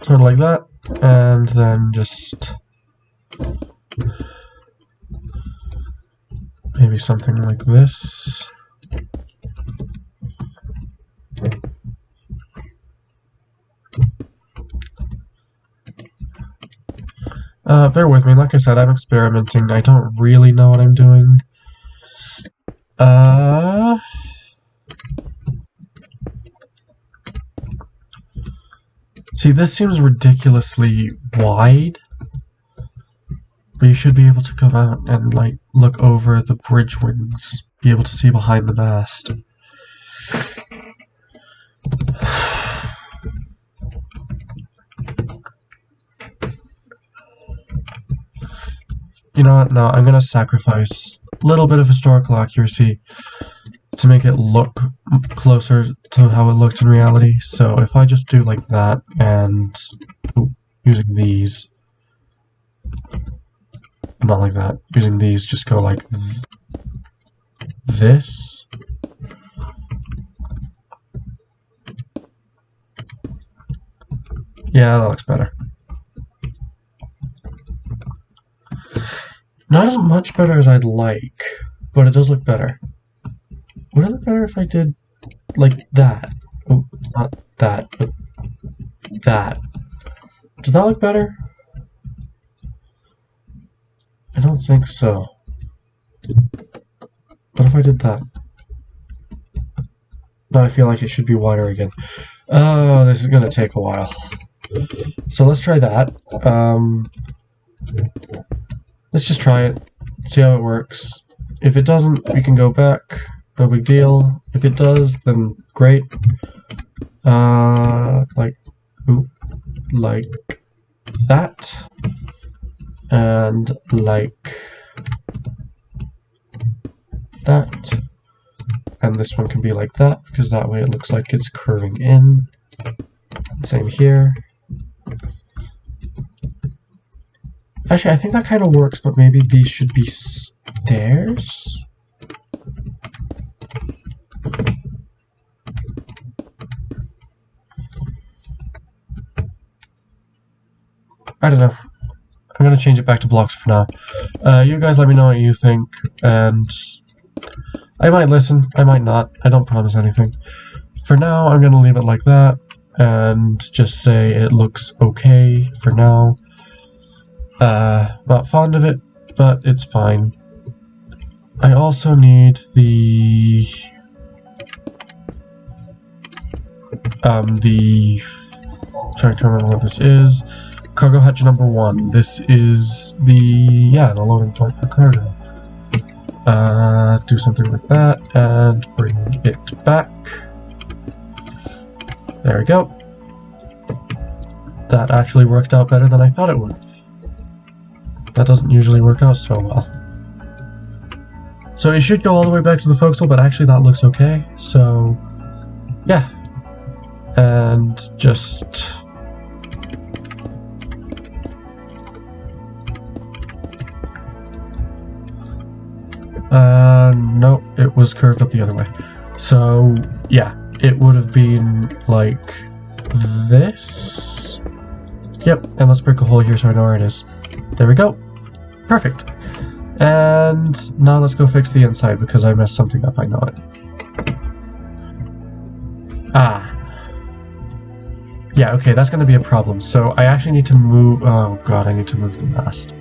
Sort of like that. And then just maybe something like this. Bear with me, like I said, I'm experimenting. I don't really know what I'm doing. See, this seems ridiculously wide. But you should be able to come out and, like, look over the bridge wings. Be able to see behind the mast. You know what, no, I'm gonna sacrifice a little bit of historical accuracy to make it look closer to how it looked in reality. So if I just do like that and using these, not like that, using these, just go like this. Yeah, that looks better. Not as much better as I'd like, but it does look better. Would it look better if I did like that? Oh, not that, but that. Does that look better? I don't think so. What if I did that? Now I feel like it should be wider again. Oh, this is gonna take a while. So let's try that. Let's just try it, see how it works. If it doesn't, we can go back, no big deal. If it does, then great. Like that, and like that, and this one can be like that, because that way it looks like it's curving in. Same here. Actually, I think that kind of works, but maybe these should be stairs? I don't know. I'm going to change it back to blocks for now. You guys let me know what you think, and I might listen, I might not. I don't promise anything. For now, I'm going to leave it like that, and just say it looks okay for now. Not fond of it, but it's fine. I also need the trying to remember what this is. Cargo hatch number 1. This is the loading point for cargo. Do something with that and bring it back. There we go. That actually worked out better than I thought it would. That doesn't usually work out so well. So it should go all the way back to the forecastle, but actually that looks okay. So, yeah. And just... no, it was curved up the other way. So, yeah, it would have been like this. Yep, and let's break a hole here so I know where it is. There we go. Perfect. And now let's go fix the inside because I messed something up, I know it. Yeah, okay, that's going to be a problem. So I actually need to move... Oh god, I need to move the mast.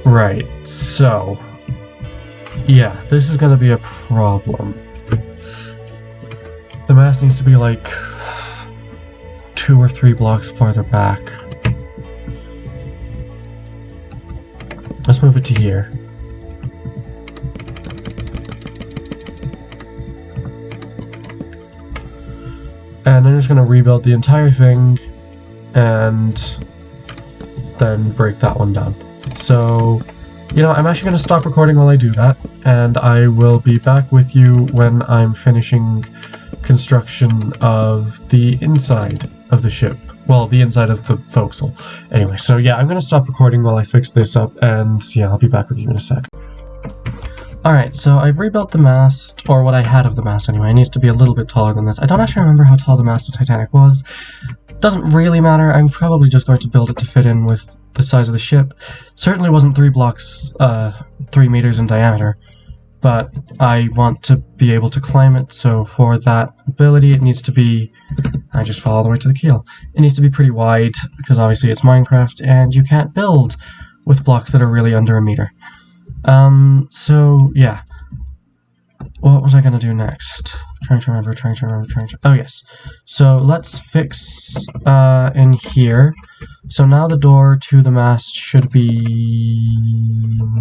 Right, so... yeah, this is going to be a problem. The mast needs to be like 2 or 3 blocks farther back. Let's move it to here. And I'm just going to rebuild the entire thing and then break that one down. So, you know, I'm actually going to stop recording while I do that, and I will be back with you when I'm finishing construction of the inside of the ship. Well, the inside of the forecastle. Anyway, so yeah, I'm going to stop recording while I fix this up, and yeah, I'll be back with you in a sec. Alright, so I've rebuilt the mast, or what I had of the mast anyway. It needs to be a little bit taller than this. I don't actually remember how tall the mast of Titanic was. Doesn't really matter. I'm probably just going to build it to fit in with the size of the ship. Certainly wasn't 3 meters in diameter, but I want to be able to climb it, so for that ability it needs to be... I just fell all the way to the keel. It needs to be pretty wide, because obviously it's Minecraft, and you can't build with blocks that are really under a meter. So, yeah. What was I going to do next? Trying to remember. Oh, yes. So, let's fix in here. So now the door to the mast should be...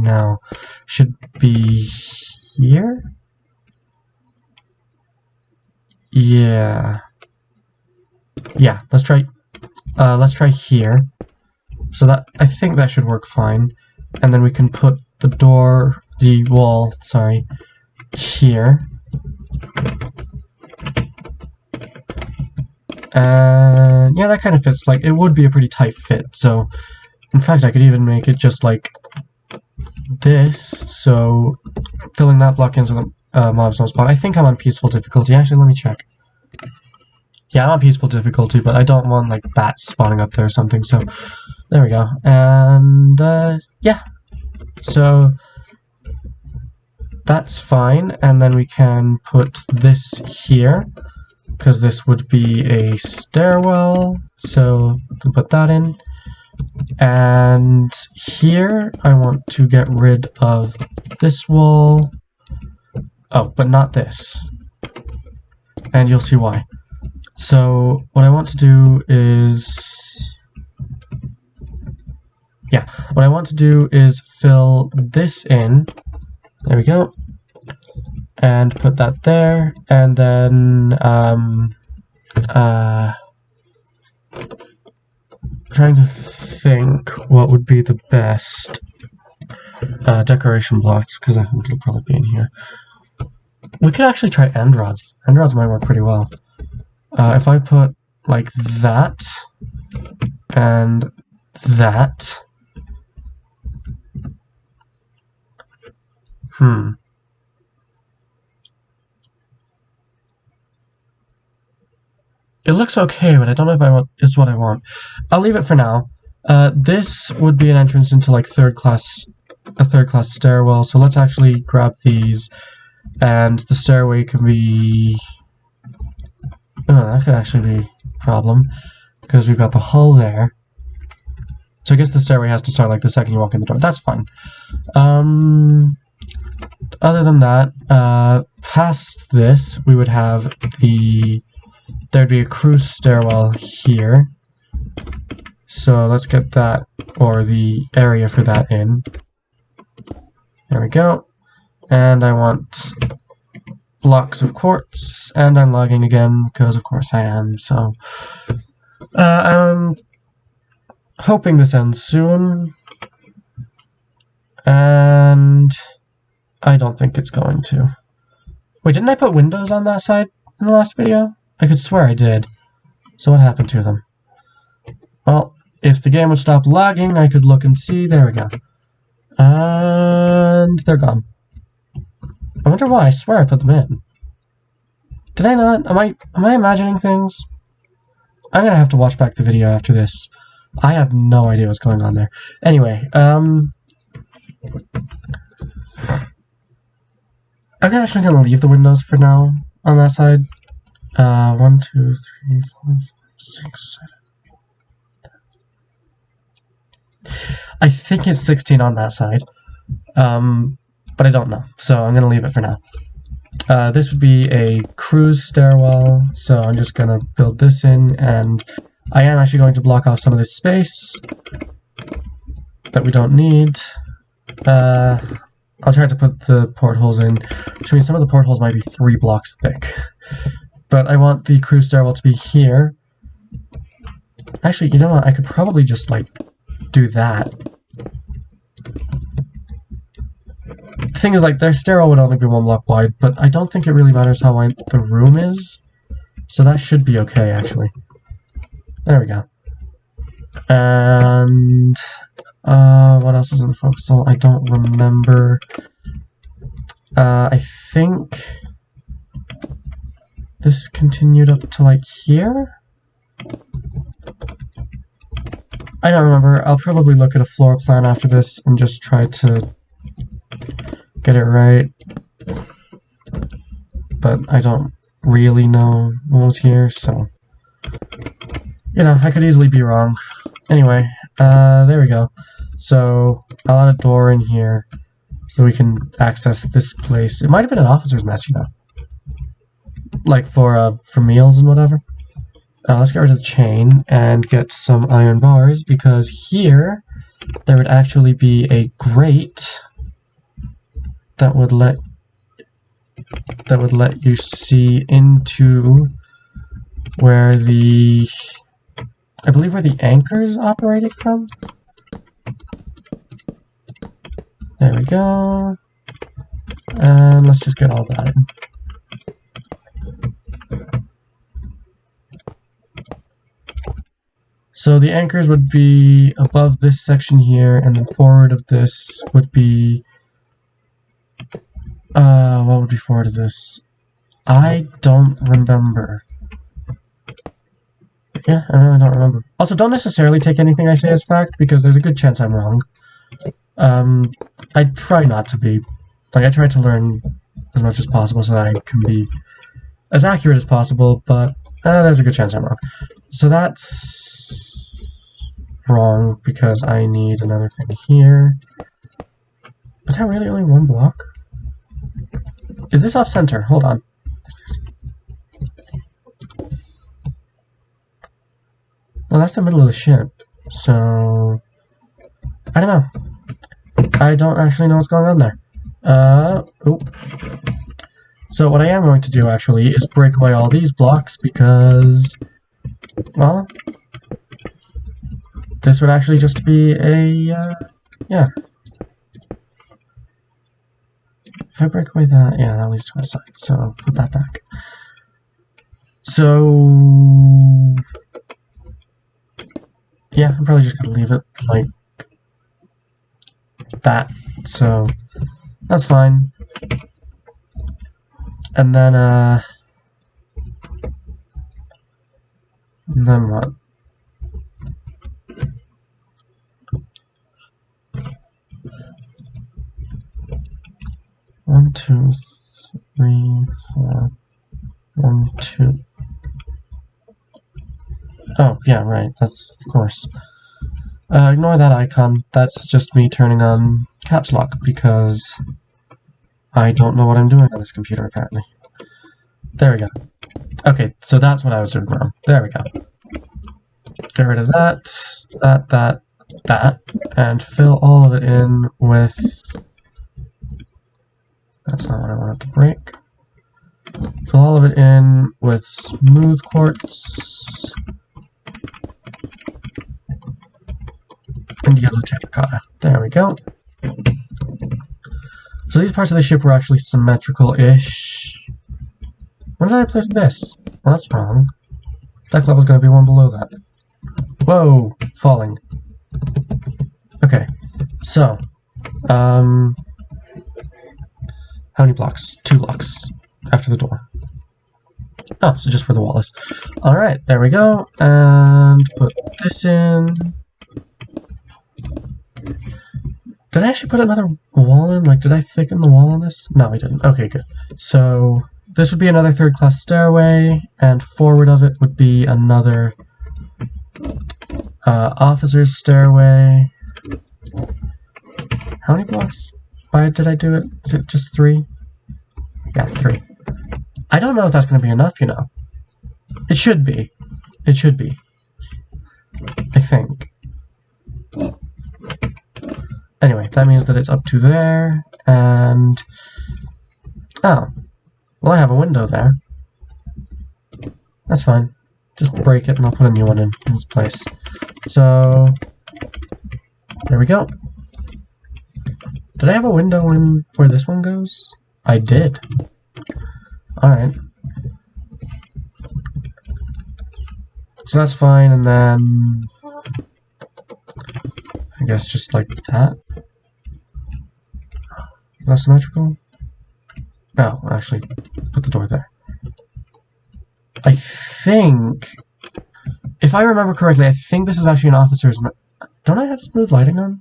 no. Should be here? Yeah. Yeah, let's try here. So that, I think that should work fine. And then we can put the wall, sorry, here. And yeah, that kind of fits. Like, it would be a pretty tight fit, so in fact I could even make it just like this, so filling that block in so the mobs don't spawn. I think I'm on peaceful difficulty. Actually, let me check. Yeah, I'm on peaceful difficulty, but I don't want like bats spawning up there or something, so there we go. And yeah, so that's fine, and then we can put this here, because this would be a stairwell, so we can put that in. And here, I want to get rid of this wall. Oh, but not this. And you'll see why. So, what I want to do is... yeah, what I want to do is fill this in. There we go. And put that there, and then, trying to think what would be the best decoration blocks, because I think it'll probably be in here. We could actually try end rods. End rods might work pretty well. If I put like that and that. It looks okay, but I don't know if it's what I want. I'll leave it for now. This would be an entrance into like a third class stairwell. So let's actually grab these, and the stairway can be. Oh, that could actually be a problem because we've got the hull there. So I guess the stairway has to start like the second you walk in the door. That's fine. Other than that, past this, we would have there'd be a cruise stairwell here. So let's get that, or the area for that in. There we go. And I want blocks of quartz, and I'm lagging again, because of course I am, so... I'm hoping this ends soon. And I don't think it's going to. Wait, didn't I put windows on that side in the last video? I could swear I did. So what happened to them? Well, if the game would stop lagging, I could look and see. There we go. And they're gone. I wonder why. I swear I put them in. Did I not? Am I imagining things? I'm gonna have to watch back the video after this. I have no idea what's going on there. Anyway, I'm actually gonna leave the windows for now on that side. 1, 2, 3, 4, 5, 6, 7. I think it's 16 on that side, but I don't know, so I'm gonna leave it for now. This would be a cruise stairwell, so I'm just gonna build this in, and I am actually going to block off some of this space that we don't need. I'll try to put the portholes in, which means some of the portholes might be 3 blocks thick. But I want the cruise stairwell to be here. Actually, you know what? I could probably just, like, do that. The thing is, like, their stairwell would only be 1 block wide, but I don't think it really matters how wide the room is. So that should be okay, actually. There we go. And what else was in the Forecastle? I don't remember. I think this continued up to like here? I don't remember. I'll probably look at a floor plan after this and just try to get it right. But I don't really know what was here, so... you know, I could easily be wrong. Anyway, there we go. So, I'll add a door in here so we can access this place. It might have been an officer's mess, you know. Like for meals and whatever. Let's get rid of the chain and get some iron bars, because here there would actually be a grate that would let you see into where the... I believe where the anchors operated from. There we go. And let's just get all that in. So the anchors would be above this section here, and then forward of this would be... what would be forward of this? I don't remember. Yeah, I really don't remember. Also, don't necessarily take anything I say as fact, because there's a good chance I'm wrong. I try not to be. Like, I try to learn as much as possible so that I can be as accurate as possible, but there's a good chance I'm wrong. So that's wrong, because I need another thing here. Is that really only one block? Is this off-center? Hold on. Well, that's the middle of the ship, so... I don't know. I don't actually know what's going on there. Oop. So what I am going to do, actually, is break away all these blocks, because... well... this would actually just be a, yeah. If I break away that, yeah, that leads to my side, so I'll put that back. So... yeah, I'm probably just gonna leave it like that, so that's fine. And then what? One, two, three, four. 1, 2. Oh, yeah, right, that's, of course. Ignore that icon, that's just me turning on caps lock, because I don't know what I'm doing on this computer, apparently. There we go. Okay, so that's what I was doing wrong. There we go. Get rid of that, that, and fill all of it in with... that's not what I wanted to break. Fill all of it in with smooth quartz and yellow terracotta. There we go. So these parts of the ship were actually symmetrical-ish. Where did I place this? Well, that's wrong. Deck level is going to be one below that. Whoa! Falling. Okay, so, how many blocks? 2 blocks after the door. Oh, so just where the wall is. Alright, there we go, and put this in. Did I actually put another wall in? Like, did I thicken the wall on this? No, I didn't. Okay, good. So, this would be another third-class stairway, and forward of it would be another officer's stairway. How many blocks? Why did I do it? Is it just 3? Yeah, 3. I don't know if that's going to be enough, you know. It should be. It should be. I think. Anyway, that means that it's up to there, and... oh. Well, I have a window there. That's fine. Just break it and I'll put a new one in its place. So... there we go. Did I have a window in where this one goes? I did. Alright. So that's fine, and then... I guess just like that. Not symmetrical? No, actually, put the door there. I think... if I remember correctly, I think this is actually an officer's... don't I have smooth lighting on?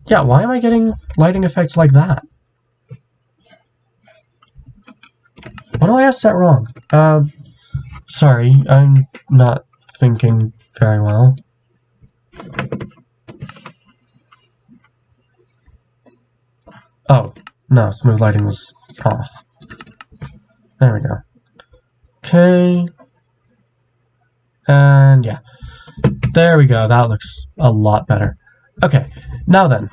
Yeah, why am I getting lighting effects like that? What do I have set wrong? Sorry, I'm not thinking very well. Oh, no, smooth lighting was off. There we go. Okay. And yeah. There we go, that looks a lot better. Okay, now then.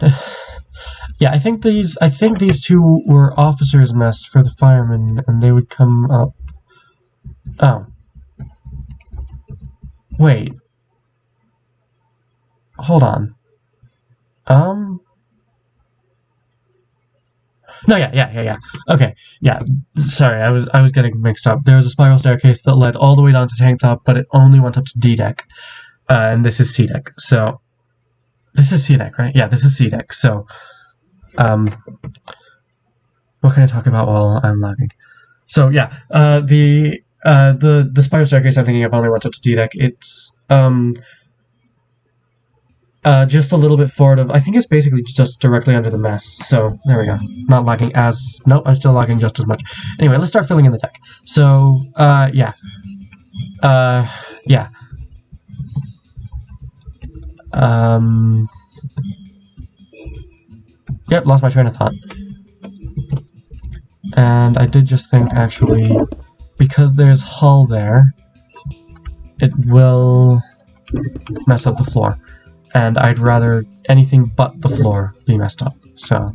Yeah, I think these two were officers' mess for the firemen, and they would come up. Oh. Wait. Hold on. No, yeah. Okay, yeah. Sorry, I was getting mixed up. There was a spiral staircase that led all the way down to tank top, but it only went up to D deck, and this is C deck. So this is C deck, right? Yeah, this is C deck. So, what can I talk about while I'm lagging? So yeah, the spiral staircase I'm thinking of only went up to D deck. It's just a little bit forward of, I think it's basically just directly under the mess. So there we go. Not lagging as, nope, I'm still lagging just as much. Anyway, let's start filling in the deck. So yeah. Yep, lost my train of thought. And I did just think, actually, because there's hull there, it will mess up the floor. And I'd rather anything but the floor be messed up, so.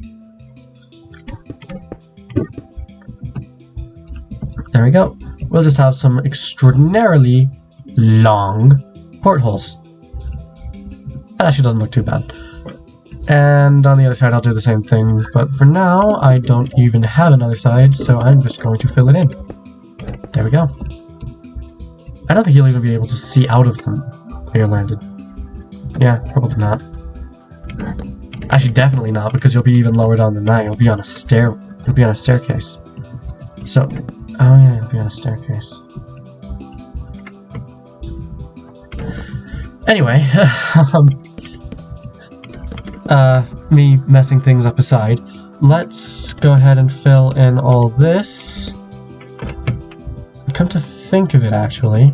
There we go. We'll just have some extraordinarily long portholes. That actually doesn't look too bad. And on the other side I'll do the same thing, but for now I don't even have another side, so I'm just going to fill it in. There we go. I don't think you'll even be able to see out of them where you're landed. Yeah, probably not. Actually, definitely not, because you'll be even lower down than that. You'll be on a you'll be on a staircase. So, oh yeah, you'll be on a staircase. Anyway, me messing things up aside, let's go ahead and fill in all this. Come to think of it, actually,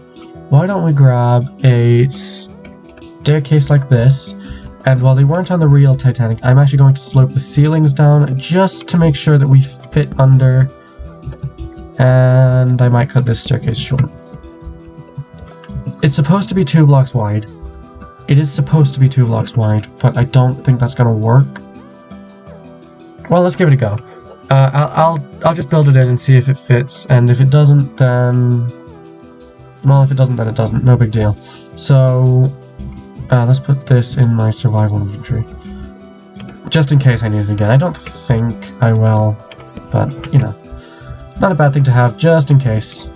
why don't we grab a staircase like this, and while they weren't on the real Titanic, I'm actually going to slope the ceilings down just to make sure that we fit under, and I might cut this staircase short. It's supposed to be 2 blocks wide. It is supposed to be 2 blocks wide, but I don't think that's gonna work. Well, let's give it a go. I'll just build it in and see if it fits, and if it doesn't, then, well, if it doesn't, then it doesn't. No big deal. So let's put this in my survival inventory, just in case I need it again. I don't think I will, but, you know, not a bad thing to have, just in case.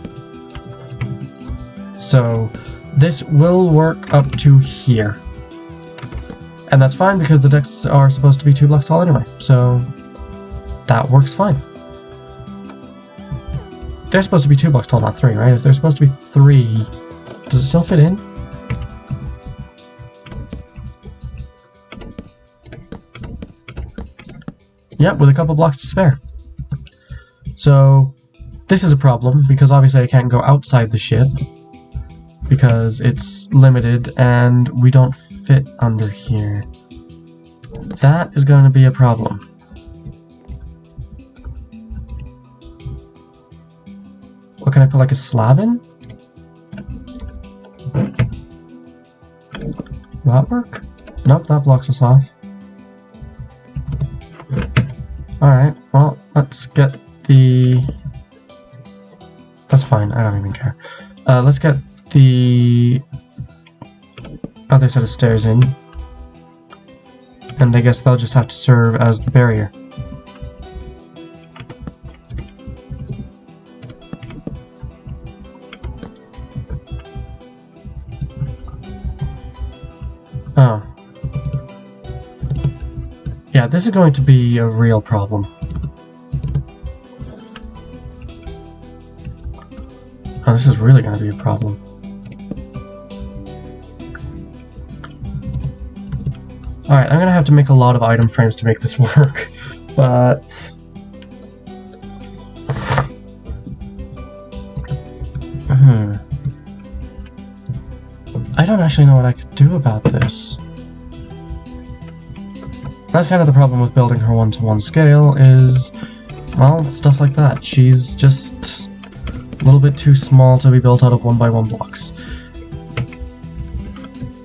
So this will work up to here. And that's fine, because the decks are supposed to be 2 blocks tall anyway, so that works fine. They're supposed to be 2 blocks tall, not 3, right? If they're supposed to be 3, does it still fit in? Yep, with a couple blocks to spare. So this is a problem, because obviously I can't go outside the ship, because it's limited and we don't fit under here. That is going to be a problem. What, can I put like a slab in? Will that work? Nope, that blocks us off. Alright, well, let's get the... That's fine, I don't even care. Let's get the other set of stairs in. And I guess they'll just have to serve as the barrier. Oh. Yeah, this is going to be a real problem. Oh, this is really going to be a problem. Alright, I'm going to have to make a lot of item frames to make this work, but... I don't actually know what I could do about this. That's kind of the problem with building her one-to-one scale, is, well, stuff like that. She's just a little bit too small to be built out of 1x1 blocks.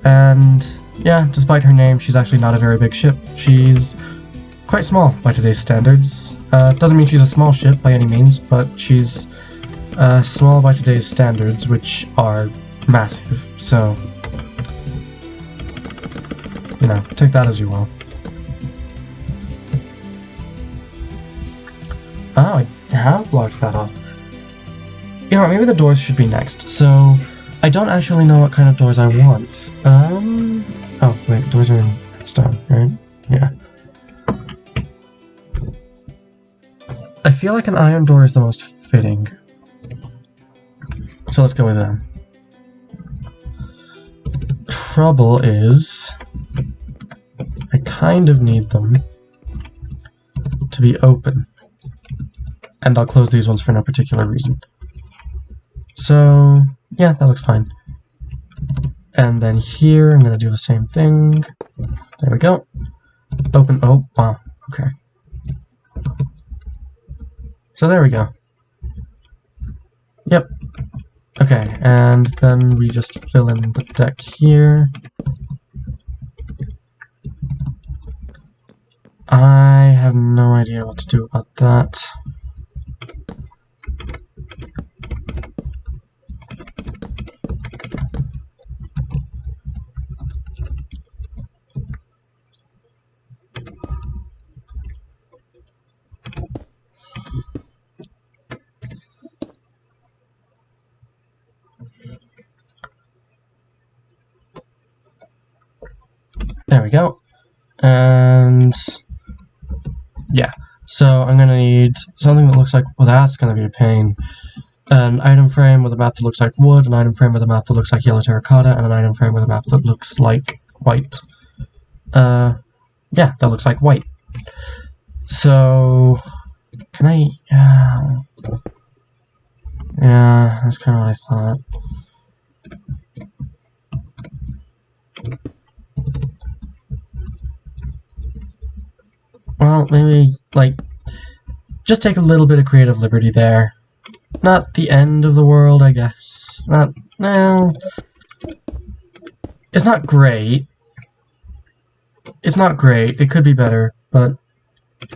And yeah, despite her name, she's actually not a very big ship. She's quite small by today's standards. Doesn't mean she's a small ship by any means, but she's small by today's standards, which are massive. So, you know, take that as you will. Oh, I have blocked that off. You know what, maybe the doors should be next. So, I don't actually know what kind of doors I want. Oh, wait, doors are in stone, right? Yeah. I feel like an iron door is the most fitting. So let's go with them. Trouble is, I kind of need them to be open. And I'll close these ones for no particular reason. So, yeah, that looks fine. And then here, I'm going to do the same thing. There we go. Open, oh, wow, okay. So there we go. Yep. Okay, and then we just fill in the deck here. I have no idea what to do about that. There we go. And yeah, so I'm gonna need something that looks like, well, that's gonna be a pain. An item frame with a map that looks like wood, an item frame with a map that looks like yellow terracotta, and an item frame with a map that looks like white. Yeah, that looks like white. So, can I, yeah, that's kind of what I thought. Well, maybe, like, just take a little bit of creative liberty there. Not the end of the world, I guess. Not, no. It's not great. It's not great. It could be better, but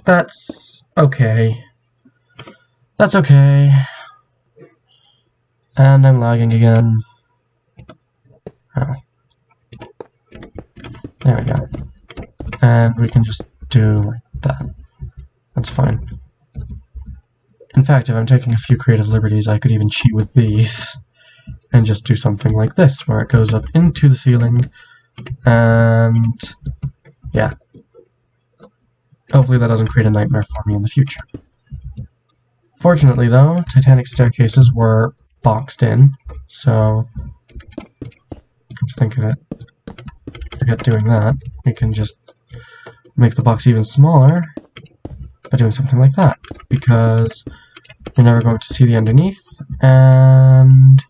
that's okay. That's okay. And I'm lagging again. Oh. There we go. And we can just do like that. That's fine. In fact, if I'm taking a few creative liberties, I could even cheat with these and just do something like this, where it goes up into the ceiling, and yeah. Hopefully that doesn't create a nightmare for me in the future. Fortunately though, Titanic staircases were boxed in, so come to think of it, forget doing that. We can just make the box even smaller by doing something like that, because you're never going to see the underneath, and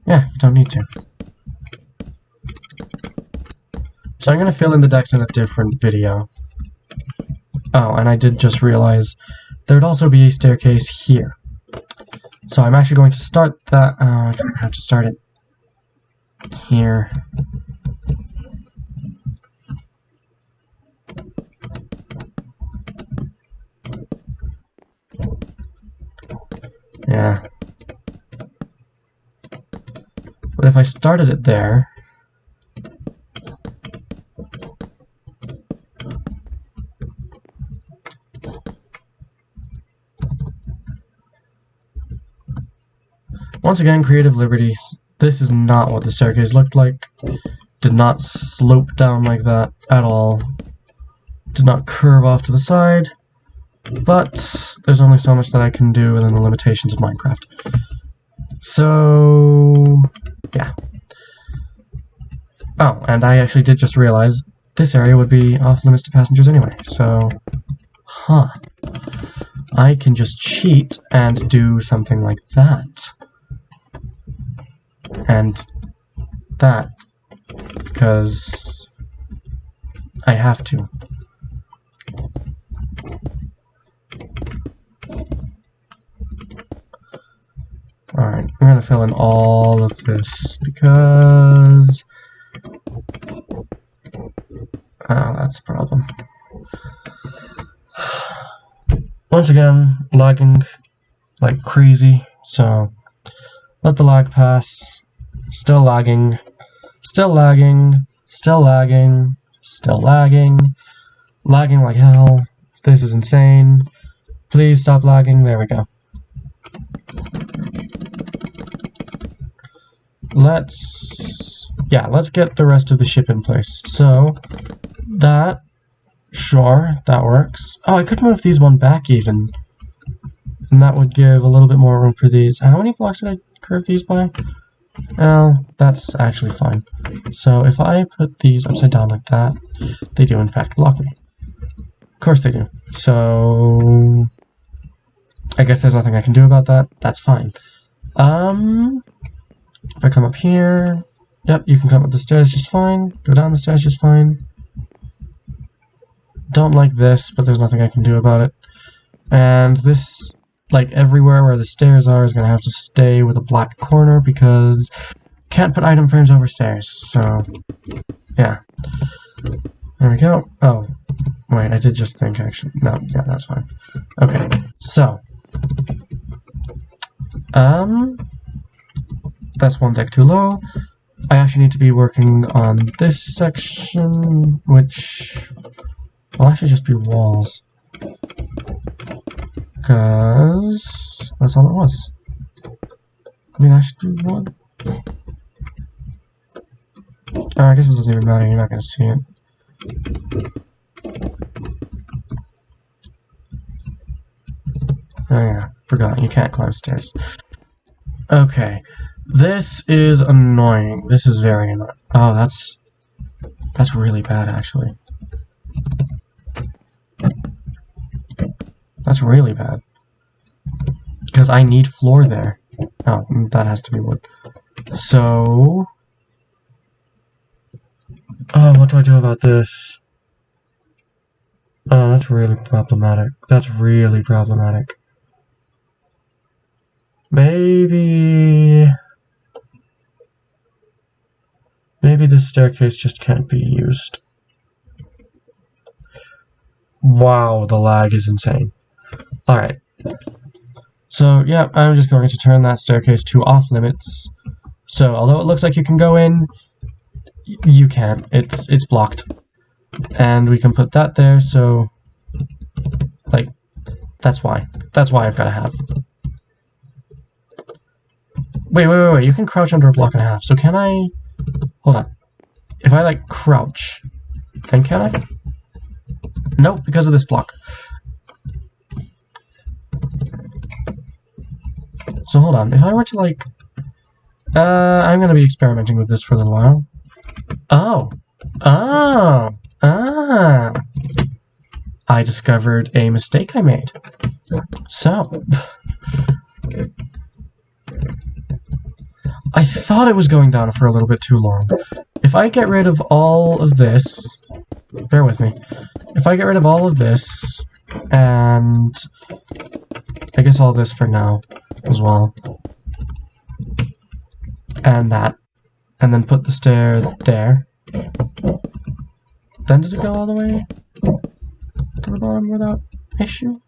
yeah, you don't need to. So I'm going to fill in the decks in a different video. Oh, and I did just realize there'd also be a staircase here. So I'm actually going to start that. Oh, I have to start it here. Yeah. But if I started it there, once again, creative liberty. This is not what the staircase looked like. Did not slope down like that at all. Did not curve off to the side. But there's only so much that I can do within the limitations of Minecraft. So, yeah. Oh, and I actually did just realize this area would be off limits to passengers anyway. So, huh. I can just cheat and do something like that. And that, because I have to. Alright, I'm gonna fill in all of this because that's a problem. Once again, lagging like crazy, so let the lag pass. Still lagging, still lagging, still lagging, still lagging, lagging like hell. This is insane. Please stop lagging. There we go. Let's get the rest of the ship in place. So, that, sure, that works. Oh, I could move these one back even. And that would give a little bit more room for these. How many blocks did I curve these by? Well, that's actually fine. So if I put these upside down like that, they do in fact block me. Of course they do. So I guess there's nothing I can do about that. That's fine. If I come up here, yep, you can come up the stairs just fine. Go down the stairs just fine. Don't like this, but there's nothing I can do about it. And this, like everywhere where the stairs are, is going to have to stay with a black corner because can't put item frames over stairs. So, yeah. There we go. Oh, wait, I did just think actually. No, yeah, that's fine. Okay, so. That's one deck too low. I actually need to be working on this section, which will actually just be walls. Because that's all it was. I mean, I should do one. I guess it doesn't even matter, you're not going to see it. Oh yeah, forgot, you can't climb stairs. Okay, this is annoying. This is very annoying. Oh, that's really bad, actually. That's really bad. Because I need floor there. Oh, that has to be wood. So... oh, what do I do about this? Oh, that's really problematic. That's really problematic. Maybe this staircase just can't be used. Wow, the lag is insane. Alright. So, yeah, I'm just going to turn that staircase to off limits. So, although it looks like you can go in, you can't. It's blocked. And we can put that there, so... like, that's why. That's why I've got to have. Wait, you can crouch under a block and a half, so can I... hold on. If I, like, crouch, then can I? Nope, because of this block. So hold on, if I were to, like... I'm gonna be experimenting with this for a little while. I discovered a mistake I made. So... I thought it was going down for a little bit too long. If I get rid of all of this... bear with me. If I get rid of all of this, and... I guess all this for now, as well. And that. And then put the stair there. Then does it go all the way to the bottom without issue?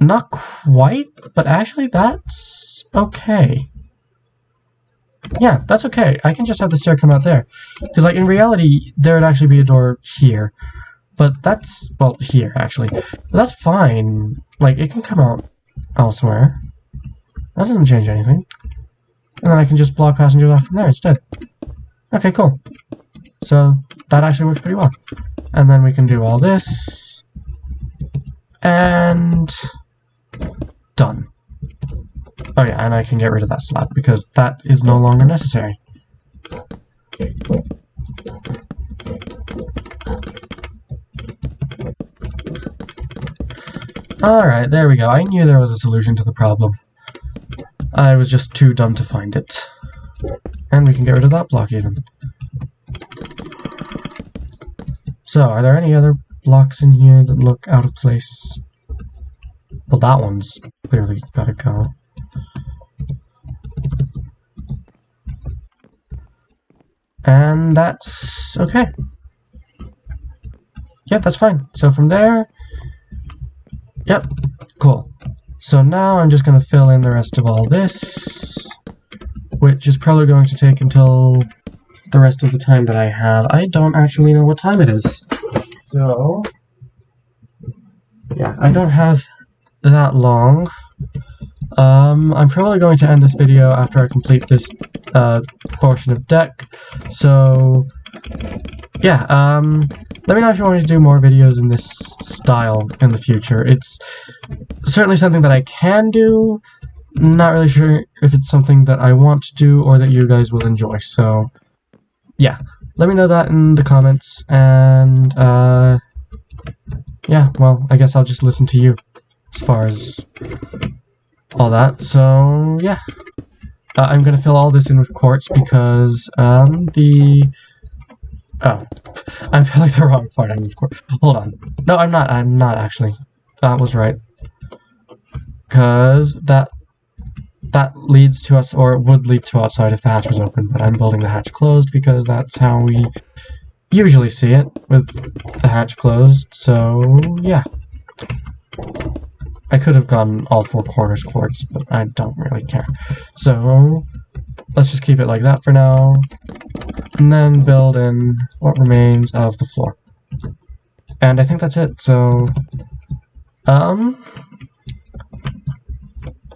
Not quite, but actually that's okay. Yeah, that's okay. I can just have the stair come out there. Because, like, in reality, there would actually be a door here. But that's, well, here, actually. But that's fine. Like, it can come out elsewhere. That doesn't change anything. And then I can just block passengers off from there instead. Okay, cool. So, that actually works pretty well. And then we can do all this. And... done. Oh yeah, and I can get rid of that slab because that is no longer necessary. Alright, there we go. I knew there was a solution to the problem. I was just too dumb to find it. And we can get rid of that block even. So, are there any other blocks in here that look out of place? Well, that one's clearly gotta go. And that's okay. Yep, that's fine. So from there, yep, cool. So now I'm just gonna fill in the rest of all this, which is probably going to take until the rest of the time that I have. I don't actually know what time it is. So... yeah, I don't have that long. I'm probably going to end this video after I complete this portion of deck. So yeah, let me know if you want me to do more videos in this style in the future. It's certainly something that I can do. Not really sure if it's something that I want to do or that you guys will enjoy. So yeah, let me know that in the comments, and yeah, well, I guess I'll just listen to you as far as all that. So yeah, I'm gonna fill all this in with quartz because oh, I'm filling the wrong part in with quartz. Hold on. No, I'm not actually. That was right. Because that leads to us, or it would lead to outside if the hatch was open, but I'm building the hatch closed because that's how we usually see it, with the hatch closed. So yeah, I could have gone all four corners quartz, but I don't really care. So let's just keep it like that for now, and then build in what remains of the floor. And I think that's it. So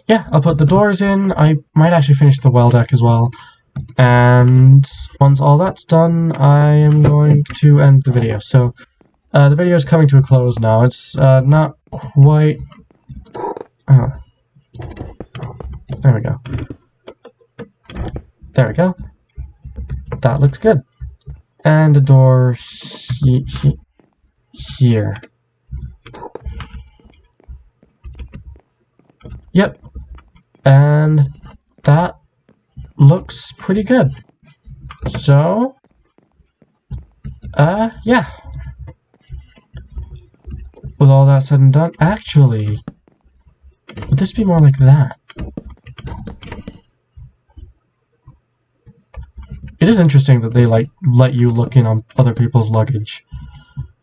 yeah, I'll put the doors in. I might actually finish the well deck as well. And once all that's done, I am going to end the video. So the video is coming to a close now. It's not quite... Oh. There we go. There we go. That looks good. And a door here. Yep. And that looks pretty good. So, yeah. With all that said and done, actually, would this be more like that? It is interesting that they, like, let you look in on other people's luggage.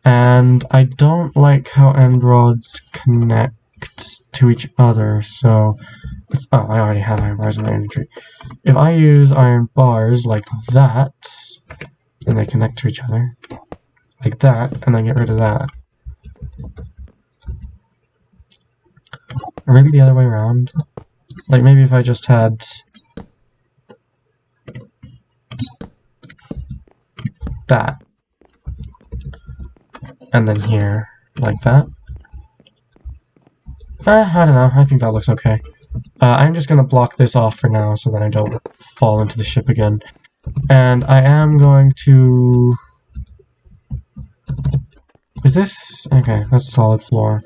And I don't like how end rods connect to each other, so... Oh, I already have iron bars in my inventory. If I use iron bars like that, then they connect to each other. Like that, and then get rid of that. Or maybe the other way around. Like, maybe if I just had... that. And then here, like that. I don't know, I think that looks okay. I'm just gonna block this off for now so that I don't fall into the ship again. And I am going to... Is this... Okay, that's solid floor.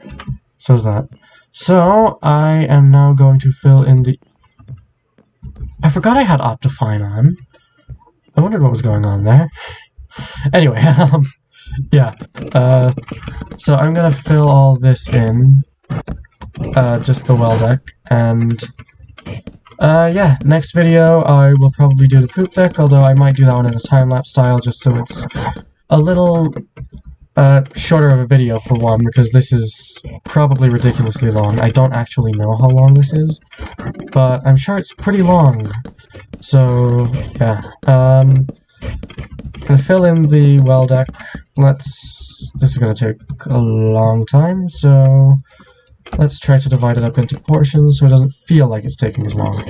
So is that. So, I am now going to fill in the... I forgot I had Optifine on. I wondered what was going on there. Anyway, yeah. So I'm gonna fill all this in. Just the well deck, and yeah, next video I will probably do the poop deck, although I might do that one in a time-lapse style just so it's a little shorter of a video for one, because this is probably ridiculously long. I don't actually know how long this is, but I'm sure it's pretty long. So yeah, I'm gonna fill in the well deck. This is gonna take a long time, so let's try to divide it up into portions so it doesn't feel like it's taking as long.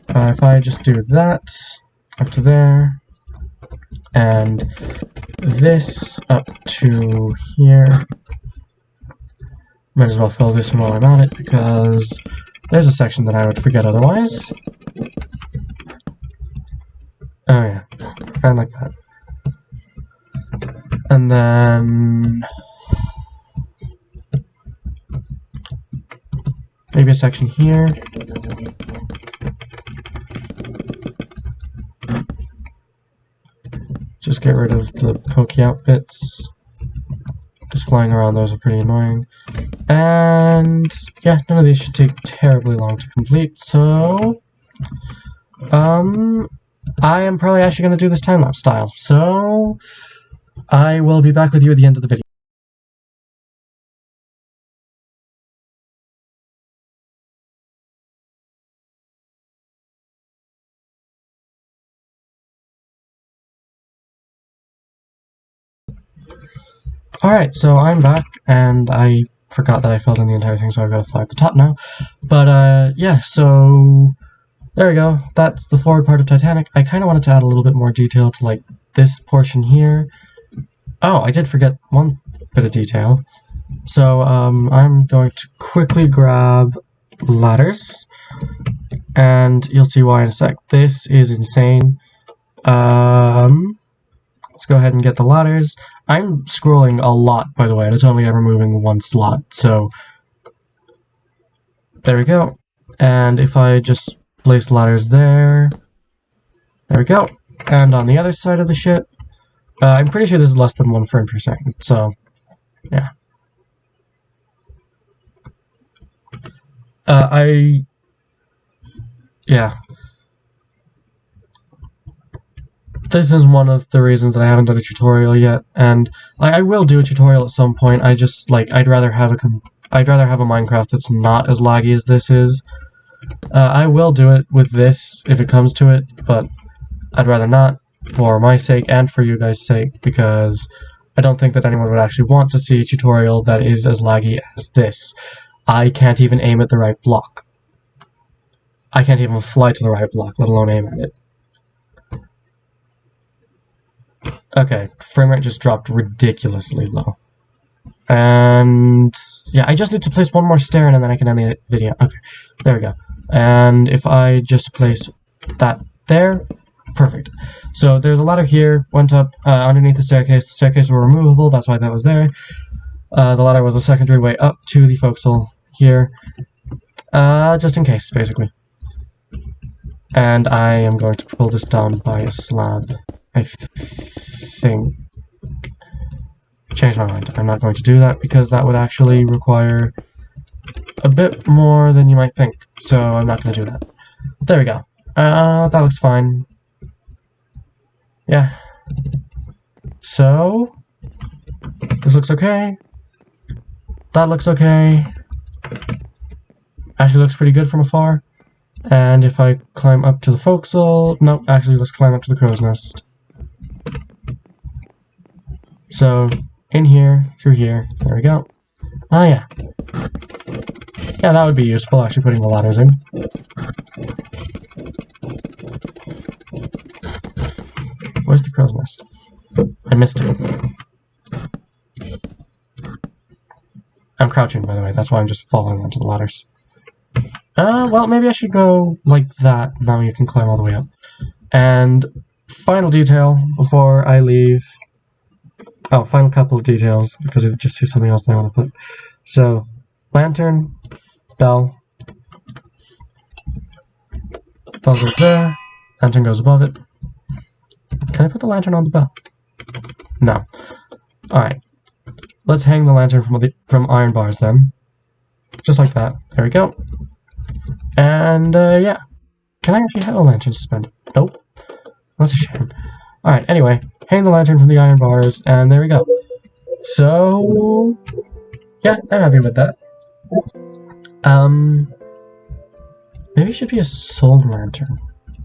If I just do that up to there, and this up to here, might as well fill this in while I'm at it, because there's a section that I would forget otherwise. Oh yeah, and like that. And then... maybe a section here. Just get rid of the pokey out bits. Just flying around those are pretty annoying. And yeah, none of these should take terribly long to complete, so I am probably actually going to do this time-lapse style, so I will be back with you at the end of the video. Alright, so I'm back, and I forgot that I filled in the entire thing, so I've got to fly up the top now. But, yeah, so there we go. That's the forward part of Titanic. I kind of wanted to add a little bit more detail to, like, this portion here. Oh, I did forget one bit of detail. So, I'm going to quickly grab ladders, and you'll see why in a sec. This is insane. Let's go ahead and get the ladders. I'm scrolling a lot, by the way, and it's only ever moving one slot, so there we go. And if I just place ladders there we go. And on the other side of the ship, I'm pretty sure this is less than 1 frame per second, so yeah. Yeah. This is one of the reasons that I haven't done a tutorial yet, and I will do a tutorial at some point. I just, like, I'd rather have a Minecraft that's not as laggy as this is. I will do it with this if it comes to it, but I'd rather not, for my sake and for you guys' sake, because I don't think that anyone would actually want to see a tutorial that is as laggy as this. I can't even aim at the right block. I can't even fly to the right block, let alone aim at it. Okay, frame rate just dropped ridiculously low. And yeah, I just need to place one more stair and then I can end the video. Okay, there we go. And if I just place that there, perfect. So there's a ladder here, went up underneath the staircase. The staircase were removable, that's why that was there. The ladder was the secondary way up to the forecastle here. Just in case, basically. And I am going to pull this down by a slab. I think. Change my mind. I'm not going to do that because that would actually require a bit more than you might think. So I'm not going to do that. There we go. That looks fine. Yeah. So this looks okay. That looks okay. Actually looks pretty good from afar. And if I climb up to the forecastle, no, actually let's climb up to the crow's nest. So, in here, through here, there we go. Oh yeah. Yeah, that would be useful, actually putting the ladders in. Where's the crow's nest? I missed it. I'm crouching, by the way, that's why I'm just falling onto the ladders. Well, maybe I should go like that, now you can climb all the way up. And final detail before I leave. Oh, final couple of details, because I just see something else that I want to put. So, lantern, bell. Bell goes there, lantern goes above it. Can I put the lantern on the bell? No. Alright. Let's hang the lantern from iron bars then. Just like that. There we go. And, yeah. Can I actually have a lantern suspended? Nope. That's a shame. Alright, anyway. Hang the lantern from the iron bars, and there we go. So, yeah, I'm happy with that. Maybe it should be a soul lantern.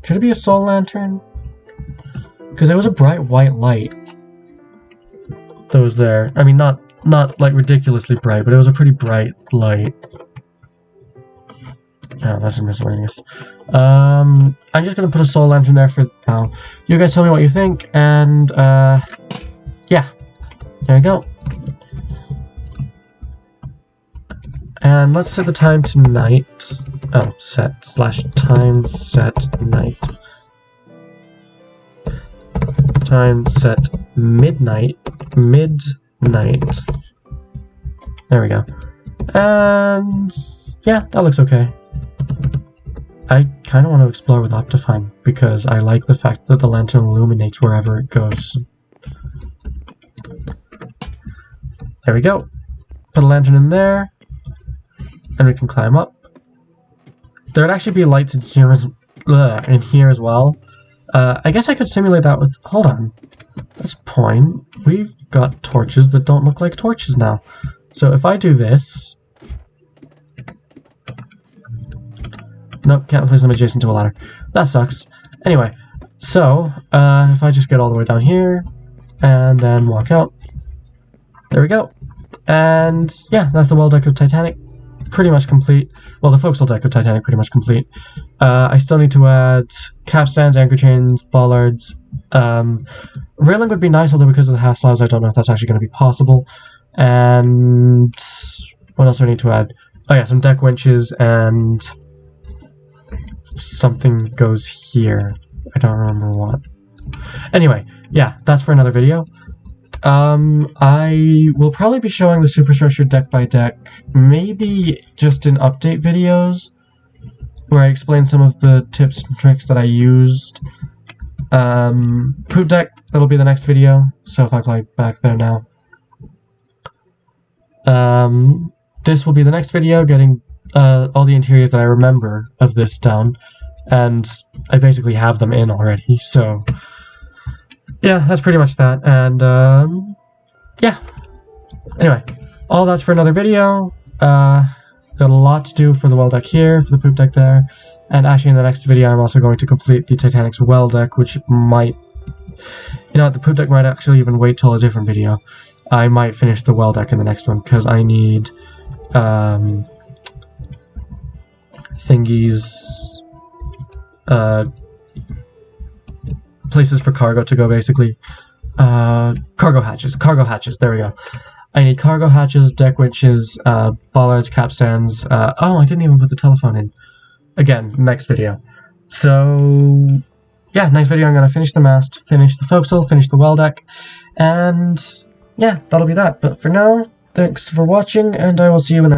Should it be a soul lantern? Because it was a bright white light that was there. I mean, not like ridiculously bright, but it was a pretty bright light. Oh, that's a miscellaneous. I'm just gonna put a soul lantern there for now. You guys tell me what you think, and yeah, there we go. And let's set the time to night. Oh, set/time set night. Time set midnight. Midnight. There we go. And yeah, that looks okay. I kind of want to explore with Optifine because I like the fact that the lantern illuminates wherever it goes. There we go. Put a lantern in there, and we can climb up. There would actually be lights in here as well. I guess I could simulate that with. Hold on. That's a point. We've got torches that don't look like torches now. So if I do this. Nope, can't place them adjacent to a ladder. That sucks. Anyway, so, if I just get all the way down here, and then walk out. There we go. And yeah, that's the well deck of Titanic, pretty much complete. Well, the forecastle deck of Titanic pretty much complete. I still need to add capstans, anchor chains, bollards. Railing would be nice, although because of the half slabs, I don't know if that's actually going to be possible. And what else do I need to add? Oh yeah, some deck winches and something goes here. I don't remember what. Anyway, yeah, that's for another video. I will probably be showing the superstructure deck by deck, maybe just in update videos, where I explain some of the tips and tricks that I used. Poop deck, that'll be the next video, so if I play back there now. This will be the next video, getting all the interiors that I remember of this done, and I basically have them in already, so yeah, that's pretty much that, and yeah, anyway, all that's for another video. Got a lot to do for the well deck here, for the poop deck there, and actually in the next video I'm also going to complete the Titanic's well deck, which might, you know, the poop deck might actually even wait till a different video. I might finish the well deck in the next one, because I need thingies, places for cargo to go, basically. Cargo hatches, there we go. I need cargo hatches, deck winches, bollards, capstans. Oh, I didn't even put the telephone in. Again, next video. So, yeah, next video I'm going to finish the mast, finish the forecastle, finish the well deck, and yeah, that'll be that. But for now, thanks for watching, and I will see you in the